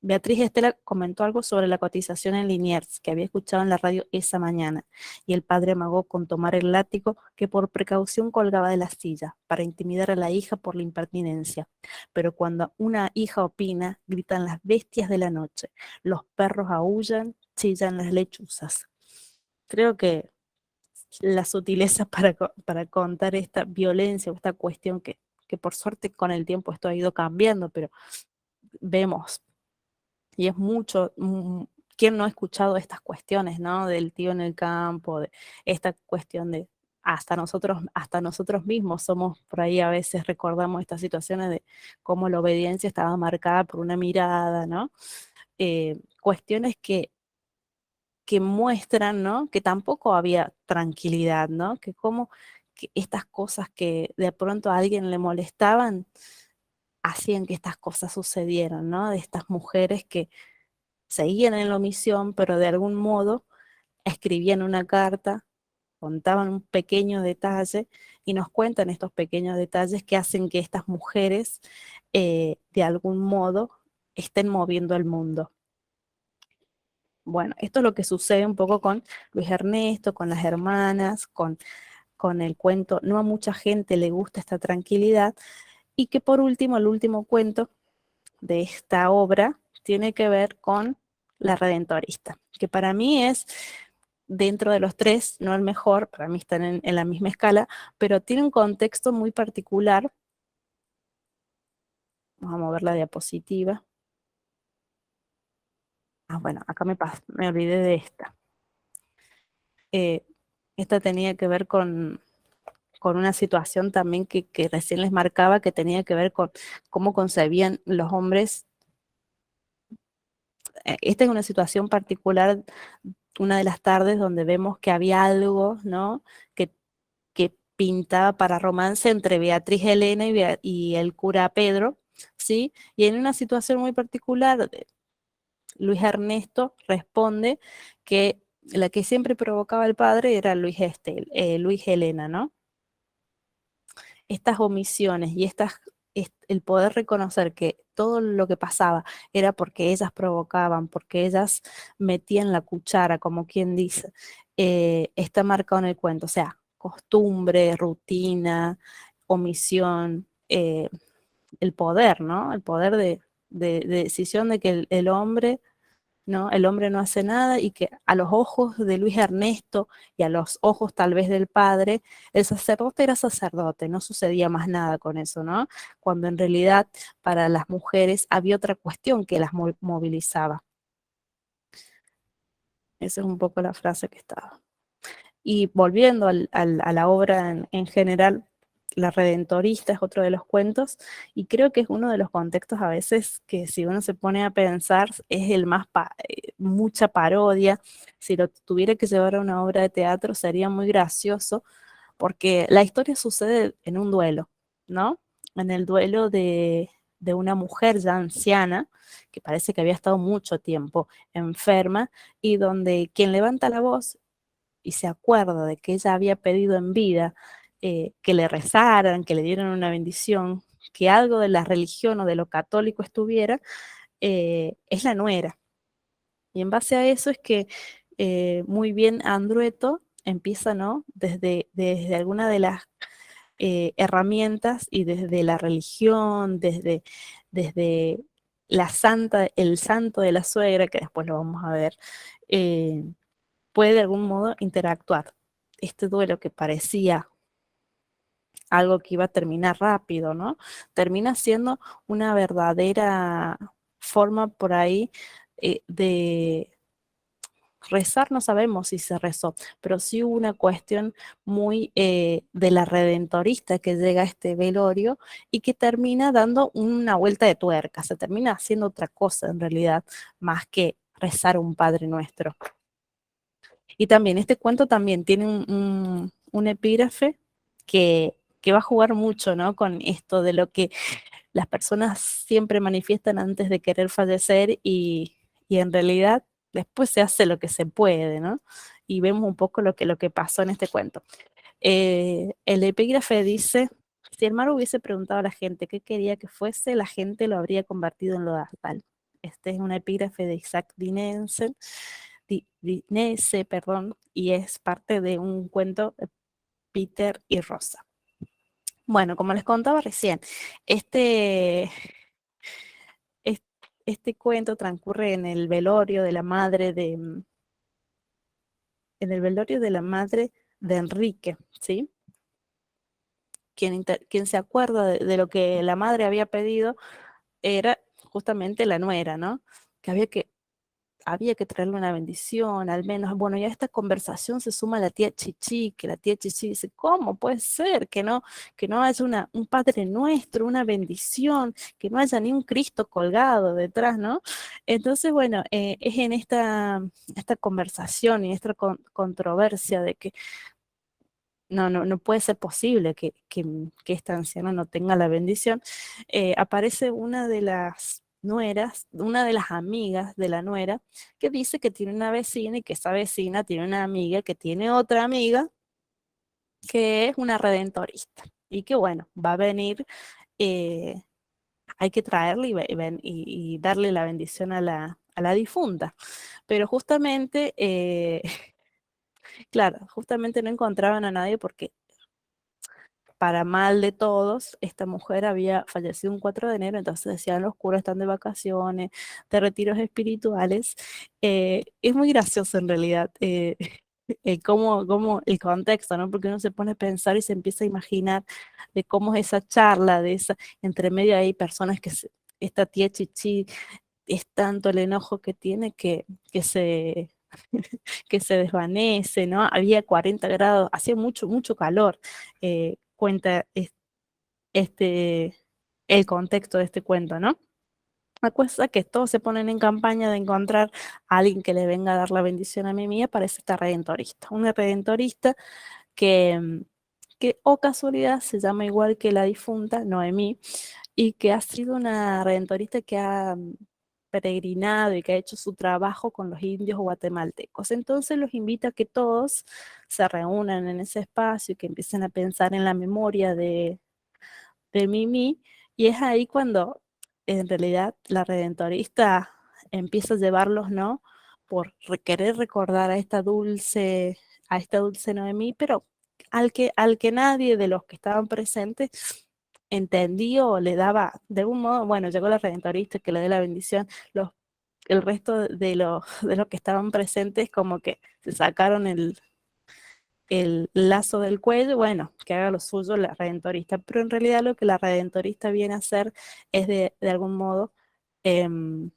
S1: Beatriz Estela comentó algo sobre la cotización en Liniers, que había escuchado en la radio esa mañana, y el padre amagó con tomar el látigo que por precaución colgaba de la silla, para intimidar a la hija por la impertinencia. Pero cuando una hija opina, gritan las bestias de la noche, los perros aúllan, chillan las lechuzas. Creo que la sutileza para contar esta violencia o esta cuestión que por suerte con el tiempo esto ha ido cambiando, pero vemos, y es mucho, ¿quién no ha escuchado estas cuestiones, ¿no? Del tío en el campo, de esta cuestión de hasta nosotros mismos somos por ahí a veces recordamos estas situaciones de cómo la obediencia estaba marcada por una mirada, ¿no? Cuestiones que muestran, ¿no? Que tampoco había tranquilidad, ¿no? Que como que estas cosas que de pronto a alguien le molestaban, hacían que estas cosas sucedieran, ¿no? De estas mujeres que seguían en la omisión, pero de algún modo escribían una carta, contaban un pequeño detalle y nos cuentan estos pequeños detalles que hacen que estas mujeres de algún modo estén moviendo el mundo. Bueno, esto es lo que sucede un poco con Luis Ernesto, con las hermanas, con el cuento. No a mucha gente le gusta esta tranquilidad. Y que por último, el último cuento de esta obra tiene que ver con La Redentorista, que para mí es, dentro de los tres, no el mejor, para mí están en la misma escala, pero tiene un contexto muy particular. Vamos a mover la diapositiva. Ah, bueno, acá me olvidé de esta. Esta tenía que ver con una situación también que recién les marcaba, que tenía que ver con cómo concebían los hombres. Esta es una situación particular, una de las tardes donde vemos que había algo, ¿no? Que pintaba para romance entre Beatriz Helena y el cura Pedro, ¿sí? Y en una situación muy particular, Luis Ernesto responde que la que siempre provocaba el padre era Luis Helena, ¿no? Estas omisiones y el poder reconocer que todo lo que pasaba era porque ellas provocaban, porque ellas metían la cuchara, como quien dice, está marcado en el cuento. O sea, costumbre, rutina, omisión, el poder, ¿no? El poder de decisión de que el hombre, ¿no? El hombre no hace nada y que a los ojos de Luis Ernesto y a los ojos tal vez del padre, el sacerdote era sacerdote, no sucedía más nada con eso, ¿no? Cuando en realidad para las mujeres había otra cuestión que las movilizaba. Esa es un poco la frase que estaba. Y volviendo a la obra en general, La Redentorista es otro de los cuentos, y creo que es uno de los contextos a veces que si uno se pone a pensar es el más, mucha parodia. Si lo tuviera que llevar a una obra de teatro sería muy gracioso, porque la historia sucede en un duelo, ¿no? En el duelo de una mujer ya anciana, que parece que había estado mucho tiempo enferma, y donde quien levanta la voz y se acuerda de que ella había pedido en vida que le rezaran, que le dieran una bendición, que algo de la religión o de lo católico estuviera, es la nuera. Y en base a eso es que muy bien Andrueto empieza, ¿no? Desde alguna de las herramientas y desde la religión, desde el santo de la suegra, que después lo vamos a ver, puede de algún modo interactuar. Este duelo que parecía algo que iba a terminar rápido, ¿no? Termina siendo una verdadera forma por ahí de rezar, no sabemos si se rezó, pero sí hubo una cuestión muy de la redentorista que llega a este velorio y que termina dando una vuelta de tuerca, se termina haciendo otra cosa en realidad, más que rezar un Padre Nuestro. Y también este cuento también tiene un epígrafe que va a jugar mucho, ¿no? Con esto de lo que las personas siempre manifiestan antes de querer fallecer y en realidad después se hace lo que se puede, ¿no? Y vemos un poco lo que pasó en este cuento. El epígrafe dice, si el mar hubiese preguntado a la gente qué quería que fuese, la gente lo habría convertido en lodazal. Este es un epígrafe de Isaac Dinese, perdón, y es parte de un cuento de Peter y Rosa. Bueno, como les contaba recién, este, este cuento transcurre en el velorio de la madre de, en el velorio de la madre de Enrique, ¿sí? Quien se acuerda de lo que la madre había pedido era justamente la nuera, ¿no? Que había que traerle una bendición, al menos. Bueno, ya a esta conversación se suma la tía Chichi, que la tía Chichi dice, ¿cómo puede ser que no haya un Padre Nuestro, una bendición, que no haya ni un Cristo colgado detrás, ¿no? Entonces, bueno, es en esta conversación y esta controversia de que no puede ser posible que esta anciana no tenga la bendición. Aparece una de las nueras, una de las amigas de la nuera, que dice que tiene una vecina y que esa vecina tiene una amiga que tiene otra amiga que es una redentorista y que bueno, va a venir, eh, hay que traerle y darle la bendición a la difunta. Pero justamente, claro, justamente no encontraban a nadie porque para mal de todos, esta mujer había fallecido un 4 de enero, entonces decían los curas están de vacaciones, de retiros espirituales. Es muy gracioso en realidad cómo el contexto, ¿no? Porque uno se pone a pensar y se empieza a imaginar de cómo es esa charla, entre medio hay personas esta tía Chichi es tanto el enojo que tiene que se que se desvanece, ¿no? Había 40 grados, hacía mucho, mucho calor. Cuenta este, el contexto de este cuento, ¿no? La cosa que todos se ponen en campaña de encontrar a alguien que le venga a dar la bendición a Mimi, aparece esta redentorista, una redentorista que, o casualidad, se llama igual que la difunta, Noemí, y que ha sido una redentorista que ha peregrinado y que ha hecho su trabajo con los indios guatemaltecos. Entonces los invita a que todos se reúnan en ese espacio y que empiecen a pensar en la memoria de Mimi, y es ahí cuando en realidad la redentorista empieza a llevarlos, ¿no? Por querer recordar a esta dulce Noemí, pero al que nadie de los que estaban presentes entendió o le daba, de algún modo, bueno, llegó la redentorista que le dé la bendición, el resto de los que estaban presentes como que se sacaron el lazo del cuello, bueno, que haga lo suyo la redentorista, pero en realidad lo que la redentorista viene a hacer es de algún modo em,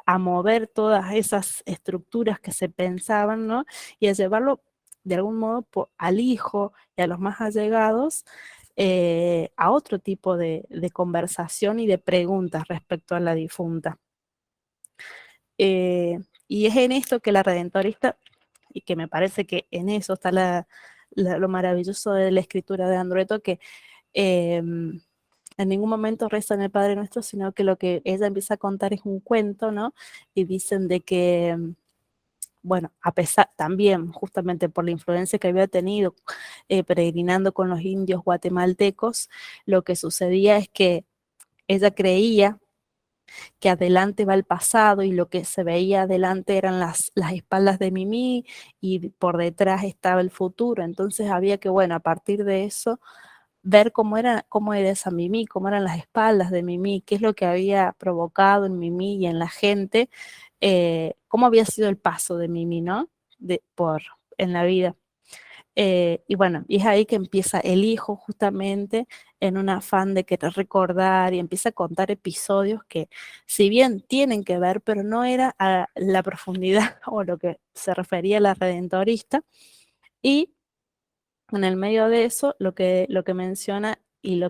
S1: a mover todas esas estructuras que se pensaban, ¿no? Y a llevarlo de algún modo al hijo y a los más allegados a otro tipo de conversación y de preguntas respecto a la difunta. Y es en esto que la redentorista, y que me parece que en eso está lo maravilloso de la escritura de Andreto, que en ningún momento reza en el Padre Nuestro, sino que lo que ella empieza a contar es un cuento, ¿no? Y dicen de que, bueno, a pesar también, justamente por la influencia que había tenido peregrinando con los indios guatemaltecos, lo que sucedía es que ella creía que adelante va el pasado y lo que se veía adelante eran las espaldas de Mimi y por detrás estaba el futuro. Entonces había que, bueno, a partir de eso, ver cómo era esa Mimi, cómo eran las espaldas de Mimi, qué es lo que había provocado en Mimi y en la gente, cómo había sido el paso de Mimi, ¿no? En la vida. Y bueno, y es ahí que empieza el hijo justamente en un afán de querer recordar y empieza a contar episodios que si bien tienen que ver, pero no era a la profundidad o lo que se refería a la redentorista. Y en el medio de eso, lo que menciona y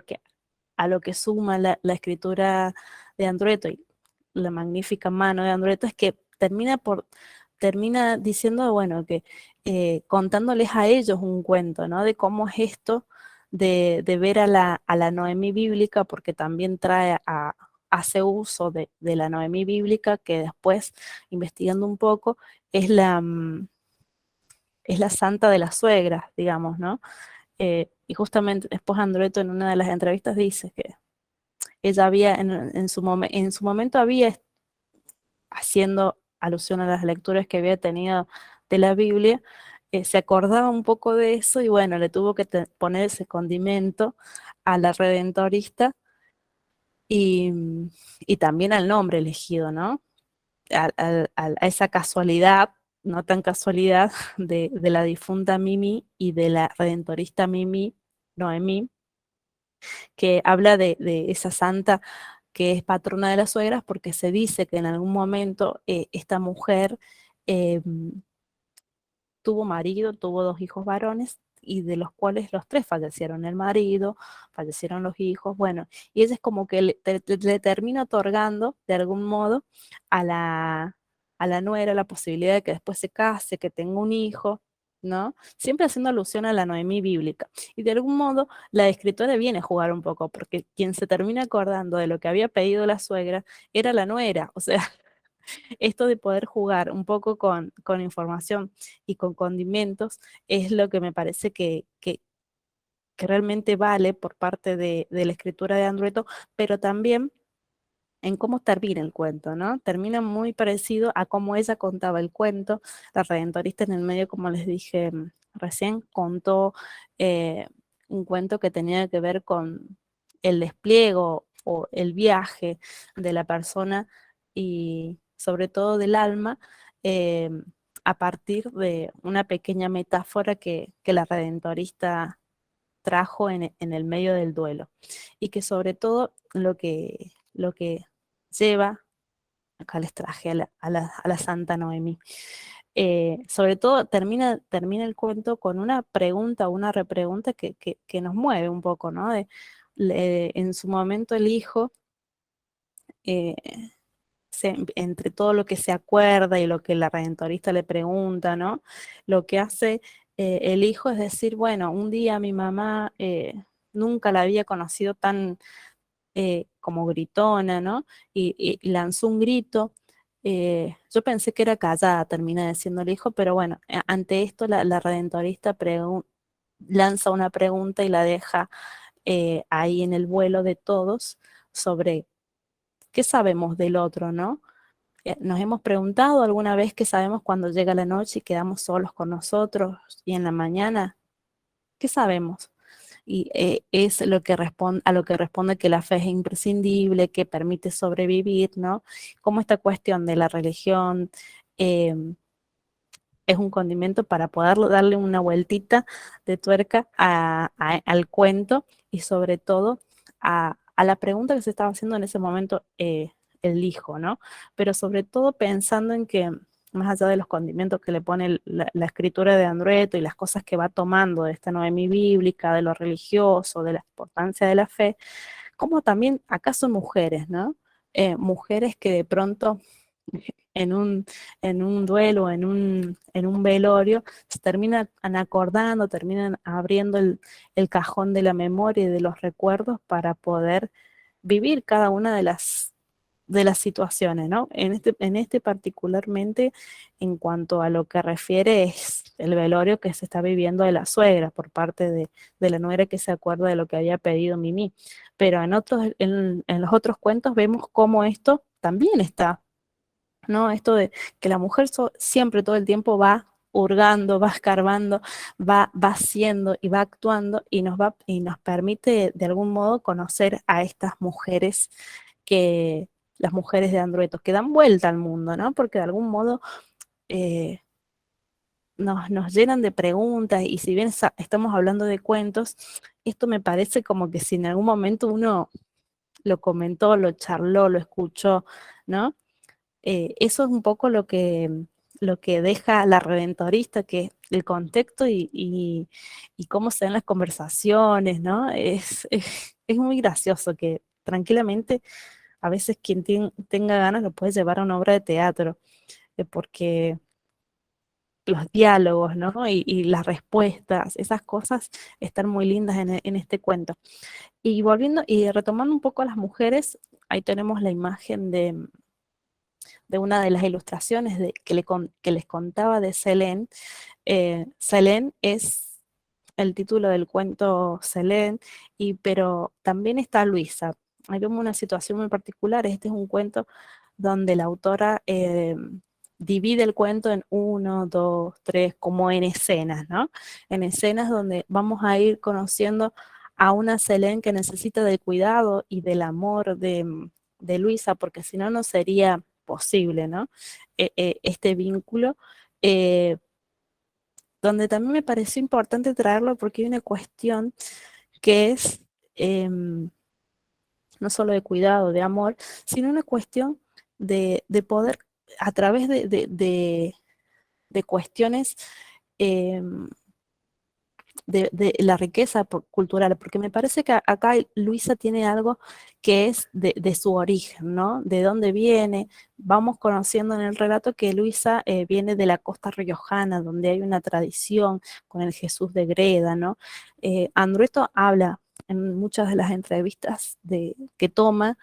S1: a lo que suma la escritura de Andreto y la magnífica mano de Andreto es que termina diciendo, bueno, que contándoles a ellos un cuento, ¿no? De cómo es esto de ver a la Noemí bíblica, porque también hace uso de la Noemí bíblica, que después, investigando un poco, es es la santa de las suegras, digamos, ¿no? Y justamente después Andreto en una de las entrevistas dice que ella había en su momento había, haciendo alusión a las lecturas que había tenido de la Biblia, se acordaba un poco de eso y bueno, le tuvo que poner ese condimento a la redentorista y, y también al nombre elegido, ¿no? A esa casualidad no tan casualidad, de la difunta Mimi y de la redentorista Mimi, Noemí, que habla de esa santa que es patrona de las suegras, porque se dice que en algún momento esta mujer eh, tuvo marido, tuvo 2 hijos varones, y de los cuales los 3 fallecieron el marido, fallecieron los hijos, bueno, y ella es como que le termina otorgando de algún modo a la nuera la posibilidad de que después se case, que tenga un hijo, ¿no? Siempre haciendo alusión a la Noemí bíblica. Y de algún modo la escritora viene a jugar un poco, porque quien se termina acordando de lo que había pedido la suegra era la nuera, o sea, esto de poder jugar un poco con información y con condimentos es lo que me parece que realmente vale por parte de la escritura de Andrueto, pero también en cómo termina el cuento, ¿no? Termina muy parecido a cómo ella contaba el cuento. La redentorista en el medio, como les dije recién, contó eh, un cuento que tenía que ver con el despliego o el viaje de la persona y sobre todo del alma, eh, a partir de una pequeña metáfora que la redentorista trajo en el medio del duelo. Y que sobre todo lo que lleva, acá les traje a la Santa Noemí, sobre todo termina el cuento con una pregunta, una repregunta que nos mueve un poco, ¿no? En su momento el hijo, eh, entre todo lo que se acuerda y lo que la redentorista le pregunta, ¿no? Lo que hace el hijo es decir, bueno, un día mi mamá nunca la había conocido tan como gritona, ¿no? Y lanzó un grito. Yo pensé que era callada, termina diciendo el hijo, pero bueno, ante esto la redentorista lanza una pregunta y la deja ahí en el vuelo de todos sobre qué sabemos del otro, ¿no? Nos hemos preguntado alguna vez qué sabemos cuando llega la noche y quedamos solos con nosotros y en la mañana, ¿qué sabemos? Y es lo que responde, a lo que responde que la fe es imprescindible, que permite sobrevivir, ¿no? Como esta cuestión de la religión eh, es un condimento para poder darle una vueltita de tuerca al cuento y sobre todo a la pregunta que se estaba haciendo en ese momento el hijo, ¿no? Pero sobre todo pensando en que más allá de los condimentos que le pone la escritura de Andreto y las cosas que va tomando de esta Noemí bíblica, de lo religioso, de la importancia de la fe, como también acá son mujeres, ¿no? Mujeres que de pronto en un, en un duelo, en un velorio, se terminan acordando, terminan abriendo el cajón de la memoria y de los recuerdos para poder vivir cada una de las situaciones, ¿no? En este particularmente, en cuanto a lo que refiere es el velorio que se está viviendo de la suegra por parte de la nuera que se acuerda de lo que había pedido Mimi. Pero en los otros cuentos vemos cómo esto también está, ¿no? Esto de que la mujer siempre todo el tiempo va hurgando, va escarbando, va haciendo y va actuando y nos permite de algún modo conocer a estas mujeres que las mujeres de Andrueto, que dan vuelta al mundo, ¿no? Porque de algún modo eh, nos llenan de preguntas y si bien estamos hablando de cuentos, esto me parece como que si en algún momento uno lo comentó, lo charló, lo escuchó, ¿no? Eso es un poco lo que deja la redentorista, que es el contexto y cómo se dan las conversaciones, ¿no? Es muy gracioso que tranquilamente a veces quien tenga ganas lo puede llevar a una obra de teatro, porque los diálogos, ¿no? Y las respuestas, esas cosas están muy lindas en este cuento. Y volviendo y retomando un poco a las mujeres, ahí tenemos la imagen de una de las ilustraciones que les contaba de Selene. Selene es el título del cuento Selene, pero también está Luisa. Ahí vemos una situación muy particular. Este es un cuento donde la autora divide el cuento en uno, dos, tres, como en escenas, ¿no? En escenas donde vamos a ir conociendo a una Selene que necesita del cuidado y del amor de Luisa, porque si no, no sería posible, ¿no? Este vínculo. eh, donde también me pareció importante traerlo porque hay una cuestión que es em, no solo de cuidado, de amor, sino una cuestión de poder, a través de cuestiones em, de la riqueza cultural, porque me parece que acá Luisa tiene algo que es de su origen, ¿no? De dónde viene. Vamos conociendo en el relato que Luisa viene de la costa riojana, donde hay una tradición con el Jesús de Greda, ¿no? Andrueto habla en muchas de las entrevistas que toma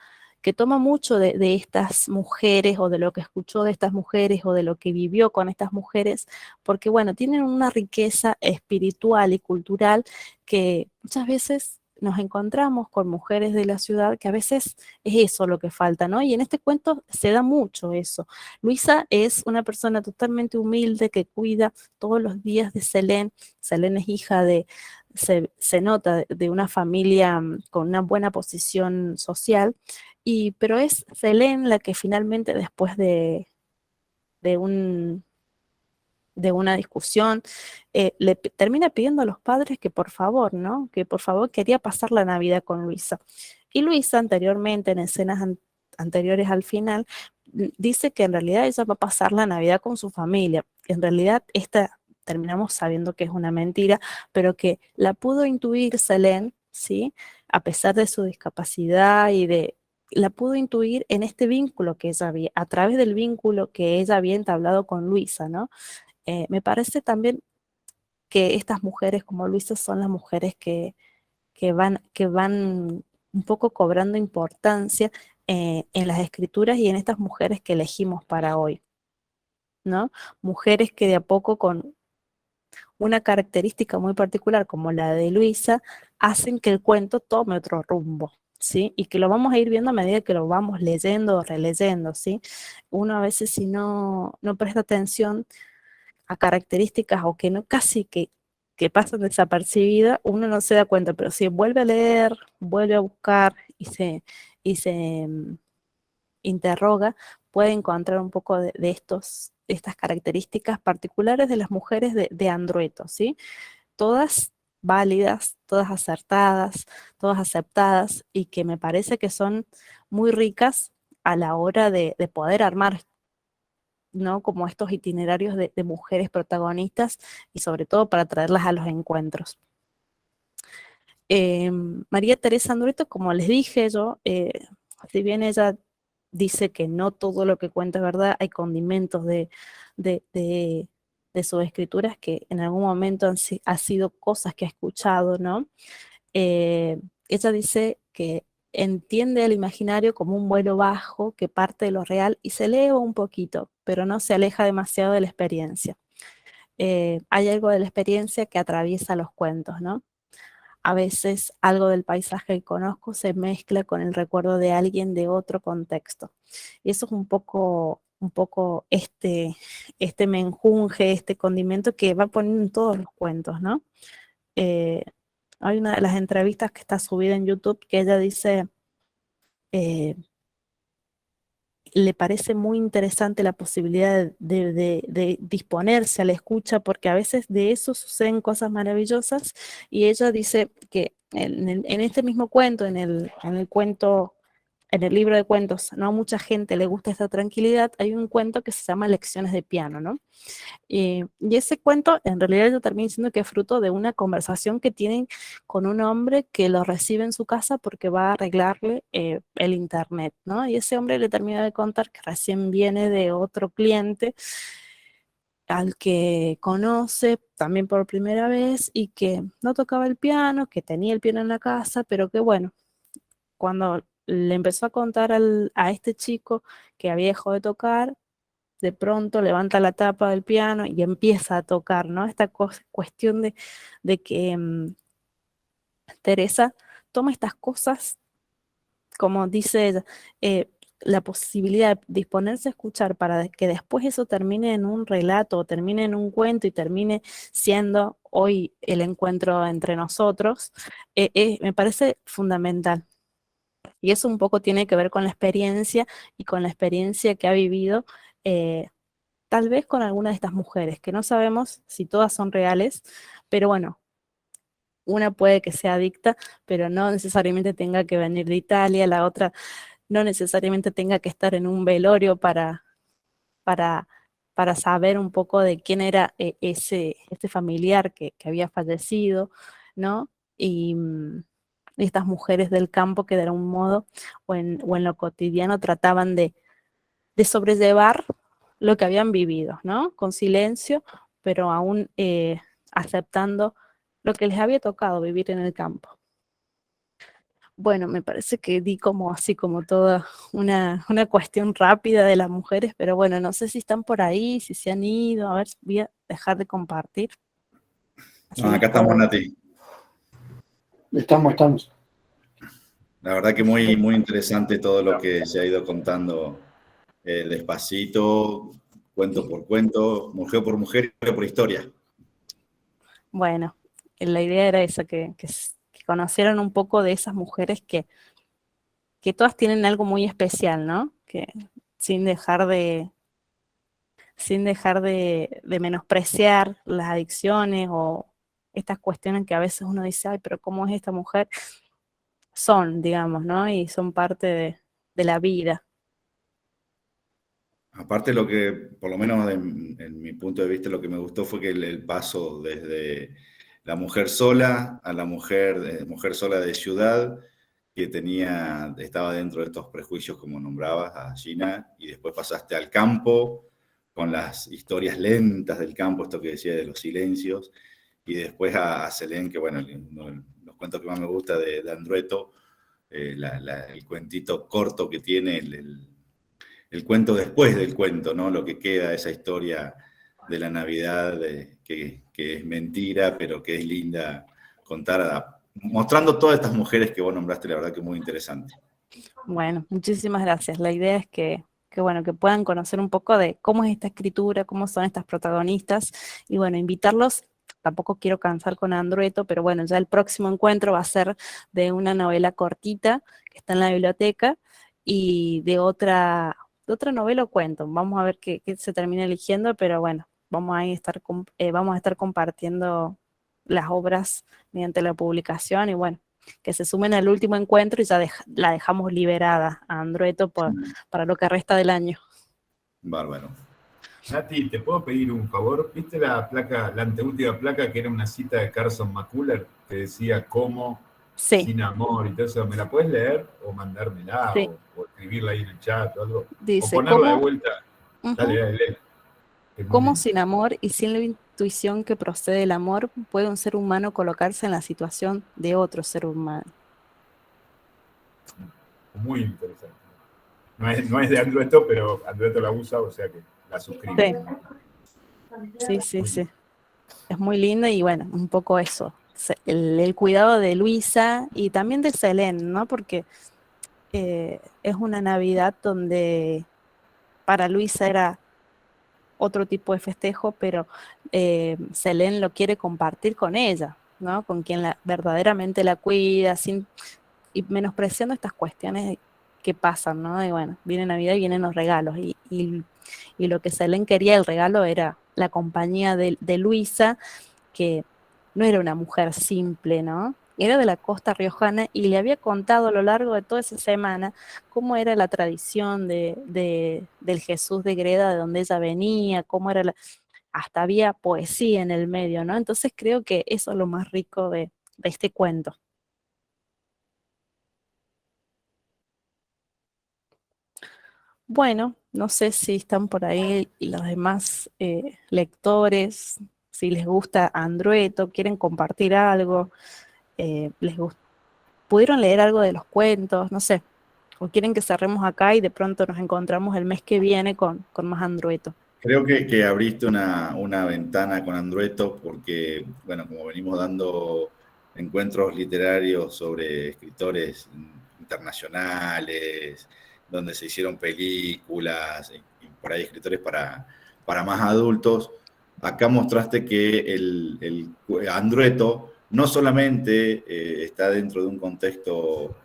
S1: mucho de estas mujeres o de lo que escuchó de estas mujeres o de lo que vivió con estas mujeres porque bueno, tienen una riqueza espiritual y cultural que muchas veces nos encontramos con mujeres de la ciudad que a veces es eso lo que falta, ¿no? Y en este cuento se da mucho eso. Luisa es una persona totalmente humilde que cuida todos los días de Selene. Selene es hija se nota, de una familia con una buena posición social, pero es Selene la que finalmente después de un de una discusión, termina pidiendo a los padres que por favor, ¿no? Que por favor quería pasar la Navidad con Luisa. Y Luisa anteriormente, en escenas anteriores al final, dice que en realidad ella va a pasar la Navidad con su familia. En realidad esta terminamos sabiendo que es una mentira, pero que la pudo intuir Selene, ¿sí? A pesar de su discapacidad la pudo intuir en este vínculo que ella había, a través del vínculo que ella había entablado con Luisa, ¿no? Me parece también que estas mujeres como Luisa son las mujeres que van un poco cobrando importancia en las escrituras y en estas mujeres que elegimos para hoy, ¿no? Mujeres que de a poco con una característica muy particular como la de Luisa hacen que el cuento tome otro rumbo. ¿Sí? Y que lo vamos a ir viendo a medida que lo vamos leyendo o releyendo, ¿sí? Uno a veces si no presta atención a características o que no casi que pasan desapercibidas, uno no se da cuenta, pero si vuelve a leer, vuelve a buscar y se interroga, puede encontrar un poco de estas características particulares de las mujeres de Andrueto, ¿sí? Todas válidas, todas acertadas, todas aceptadas y que me parece que son muy ricas a la hora de poder armar, ¿no? Como estos itinerarios de mujeres protagonistas y sobre todo para traerlas a los encuentros. María Teresa Andrueto, como les dije yo, si bien ella dice que no todo lo que cuenta es verdad, hay condimentos de, de, de sus escrituras que en algún momento ha sido cosas que ha escuchado, ¿no? Eh, Ella dice que entiende el imaginario como un vuelo bajo que parte de lo real y se eleva un poquito, pero no se aleja demasiado de la experiencia. Hay algo de la experiencia que atraviesa los cuentos, ¿no? A veces algo del paisaje que conozco se mezcla con el recuerdo de alguien de otro contexto. Y eso es un poco este menjunje, este condimento que va poniendo en todos los cuentos, ¿no? Eh, Hay una de las entrevistas que está subida en YouTube que ella dice, eh, le parece muy interesante la posibilidad de disponerse a la escucha, porque a veces de eso suceden cosas maravillosas, y ella dice que en este mismo cuento, en el cuento, en el libro de cuentos, no a mucha gente le gusta esta tranquilidad, hay un cuento que se llama Lecciones de piano, ¿no? Y ese cuento, en realidad, yo termino diciendo que es fruto de una conversación que tienen con un hombre que lo recibe en su casa porque va a arreglarle el internet, ¿no? Y ese hombre le termina de contar que recién viene de otro cliente al que conoce también por primera vez y que no tocaba el piano, que tenía el piano en la casa, pero que bueno, cuando le empezó a contar a este chico que había dejado de tocar, de pronto levanta la tapa del piano y empieza a tocar, ¿no? Esta cuestión de que Teresa toma estas cosas, como dice ella, la posibilidad de disponerse a escuchar para que después eso termine en un relato, o termine en un cuento y termine siendo hoy el encuentro entre nosotros, me parece fundamental. Y eso un poco tiene que ver con la experiencia y con la experiencia que ha vivido tal vez con alguna de estas mujeres, que no sabemos si todas son reales, pero bueno, una puede que sea adicta, pero no necesariamente tenga que venir de Italia, la otra no necesariamente tenga que estar en un velorio para, para saber un poco de quién era ese familiar que había fallecido, ¿no? Y estas mujeres del campo que de algún modo o en lo cotidiano trataban de sobrellevar lo que habían vivido, ¿no? Con silencio, pero aún aceptando lo que les había tocado vivir en el campo. Bueno, me parece que di como así como toda una cuestión rápida de las mujeres, pero bueno, no sé si están por ahí, si se han ido, a ver, voy a dejar de compartir, así
S2: No,
S1: les
S2: acá estamos,
S1: puedo.
S2: Nati.
S3: Estamos.
S2: La verdad que muy,
S1: Perfecto.
S2: muy interesante todo lo que se ha ido contando despacito, cuento por cuento, mujer por mujer, historia por historia.
S1: Bueno, la idea era esa, que conocieran un poco de esas mujeres que todas tienen algo muy especial, ¿no? Que sin dejar de, sin dejar de menospreciar las adicciones o estas cuestiones que a veces uno dice, ay, pero ¿cómo es esta mujer? Son, digamos, ¿no? Y son parte de la vida.
S2: Aparte lo que, por lo menos en mi punto de vista, lo que me gustó fue que el paso desde la mujer sola a la mujer sola de ciudad, que estaba dentro de estos prejuicios como nombrabas a Gina, y después pasaste al campo con las historias lentas del campo, esto que decía de los silencios, y después a Selene, que bueno, uno de los cuentos que más me gusta de Andrueto, el cuentito corto que tiene, el cuento después del cuento, ¿no? Lo que queda, esa historia de la Navidad, que es mentira, pero que es linda contar, mostrando todas estas mujeres que vos nombraste, la verdad que muy interesante.
S1: Bueno, muchísimas gracias. La idea es que, bueno, que puedan conocer un poco de cómo es esta escritura, cómo son estas protagonistas, y bueno, invitarlos. Tampoco quiero cansar con Andrueto, pero bueno, ya el próximo encuentro va a ser de una novela cortita que está en la biblioteca y de otra novela o cuento. Vamos a ver qué se termina eligiendo, pero bueno, vamos a estar compartiendo las obras mediante la publicación y bueno, que se sumen al último encuentro y ya la dejamos liberada a Andrueto para lo que resta del año.
S2: Bárbaro.
S4: Nati, ¿te puedo pedir un favor? ¿Viste la placa, la anteúltima placa que era una cita de Carson McCullers que decía cómo,
S1: Sí,
S4: sin amor y todo eso? ¿Me la puedes leer o mandármela
S1: sí.
S4: o escribirla ahí en el chat o algo? O
S1: Dice,
S4: ponerla de vuelta. Dale,
S1: ujú,
S4: dale, dale. Es muy
S1: cómo
S4: lindo.
S1: sin amor y sin la intuición que procede del amor puede un ser humano colocarse en la situación de otro ser humano.
S4: Muy interesante. No es de Andrueto, pero Andrueto la usa, o sea que la suscribo.
S1: Sí, sí, sí,
S4: Muy
S1: sí.
S4: lindo.
S1: Es muy lindo y bueno, un poco eso. El cuidado de Luisa y también de Selene, ¿no? Porque es una Navidad donde para Luisa era otro tipo de festejo, pero Selene lo quiere compartir con ella, ¿no? Con quien verdaderamente la cuida, y menospreciando estas cuestiones que pasan, ¿no? Y bueno, viene Navidad y vienen los regalos, y lo que Selene quería, el regalo, era la compañía de Luisa, que no era una mujer simple, ¿no? Era de la costa riojana y le había contado a lo largo de toda esa semana cómo era la tradición del Jesús de Greda, de donde ella venía, hasta había poesía en el medio, ¿no? Entonces creo que eso es lo más rico de este cuento. Bueno, no sé si están por ahí los demás lectores, si les gusta Andrueto, quieren compartir algo, les gusta pudieron leer algo de los cuentos, no sé, o quieren que cerremos acá y de pronto nos encontramos el mes que viene con más Andrueto.
S2: Creo que abriste una ventana con Andrueto porque, bueno, como venimos dando encuentros literarios sobre escritores internacionales, donde se hicieron películas, y por ahí escritores para más adultos, acá mostraste que el Andrueto no solamente está dentro de un contexto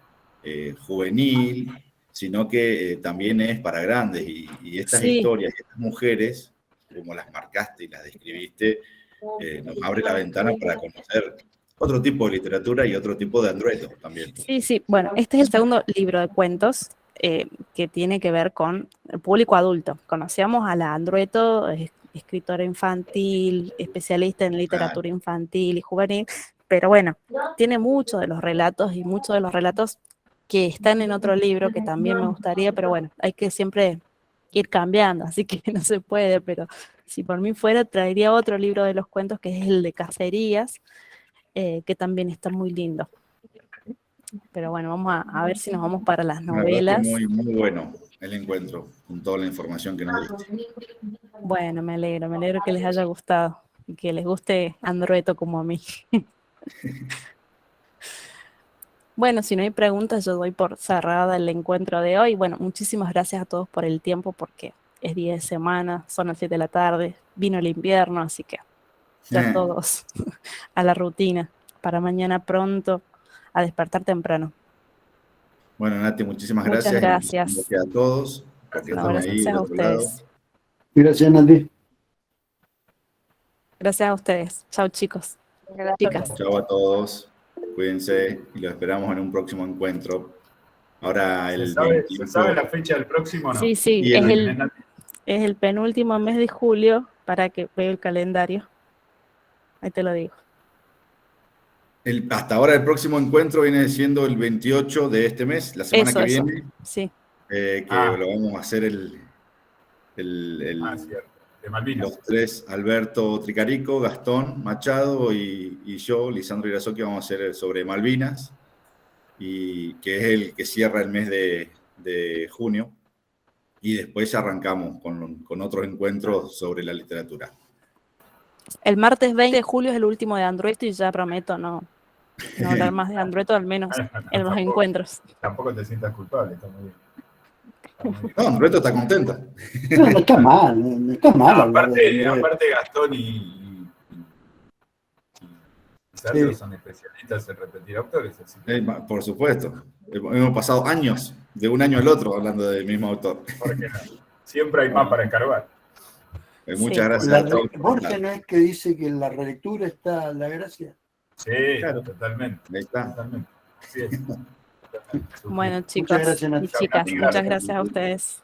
S2: juvenil, sino que también es para grandes. Y estas
S1: Sí,
S2: historias, estas mujeres como las marcaste y las describiste, nos abre la ventana para conocer otro tipo de literatura y otro tipo de Andrueto también.
S1: Sí, sí. Bueno, este es el segundo libro de cuentos que tiene que ver con el público adulto. Conocíamos a la Andrueto, escritora infantil, especialista en literatura infantil y juvenil, pero bueno, tiene muchos de los relatos y muchos de los relatos que están en otro libro que también me gustaría, pero bueno, hay que siempre ir cambiando, así que no se puede, pero si por mí fuera, traería otro libro de los cuentos que es el de Cacerías, que también está muy lindo. Pero bueno, vamos a ver si nos vamos para las
S2: La verdad
S1: novelas.
S2: que muy bueno el encuentro, con toda la información que nos diste.
S1: Bueno, me alegro que les haya gustado y que les guste Andrueto como a mí. Bueno, si no hay preguntas, yo doy por cerrada el encuentro de hoy. Bueno, muchísimas gracias a todos por el tiempo, porque es día de semana, son las 7 de la tarde, vino el invierno, así que ya todos a la rutina, para mañana pronto, a despertar temprano.
S2: Bueno, Nati, muchísimas
S1: Muchas
S2: gracias.
S1: gracias.
S2: Y a todos, porque
S1: No,
S2: están ahí
S1: gracias
S2: del
S1: a
S2: otro lado.
S1: ustedes.
S3: Gracias, Nati.
S1: Gracias a ustedes. Chao, chicos. Chicas.
S2: Chao a todos. Cuídense y los esperamos en un próximo encuentro. Ahora el
S4: ¿Se sabe la fecha del próximo o no?
S1: Sí, sí,
S2: Y
S1: es el penúltimo mes de julio, para que vea el calendario. Ahí te lo digo.
S2: Hasta ahora el próximo encuentro viene siendo el 28 de este mes, la semana que viene.
S1: Sí.
S2: Que lo vamos a hacer
S4: cierto. De Malvinas.
S2: Los tres, Alberto Tricarico, Gastón Machado y yo, Lisandro Irazoqui, vamos a hacer sobre Malvinas, y que es el que cierra el mes de junio, y después arrancamos con otros encuentros sobre la literatura.
S1: El martes 20 de julio es el último de Andrueto y ya prometo no hablar más de Andrueto, al menos en los encuentros.
S4: Tampoco te sientas culpable, está muy bien.
S2: No, Andrueto está contenta.
S3: No, no está mal, no está mal.
S4: Aparte Gastón y Sandro son especialistas en repetir autores. Así que...
S2: Por supuesto. Hemos pasado años, de un año al otro, hablando del mismo autor.
S4: ¿Por qué no? Siempre hay más para escarbar.
S2: Muchas gracias a todos.
S3: Borges no es que dice que en la relectura está la gracia.
S4: Sí, claro. Totalmente.
S2: Ahí está.
S4: Totalmente. Así es.
S1: Bueno, chicos y chicas, muchas gracias a ustedes.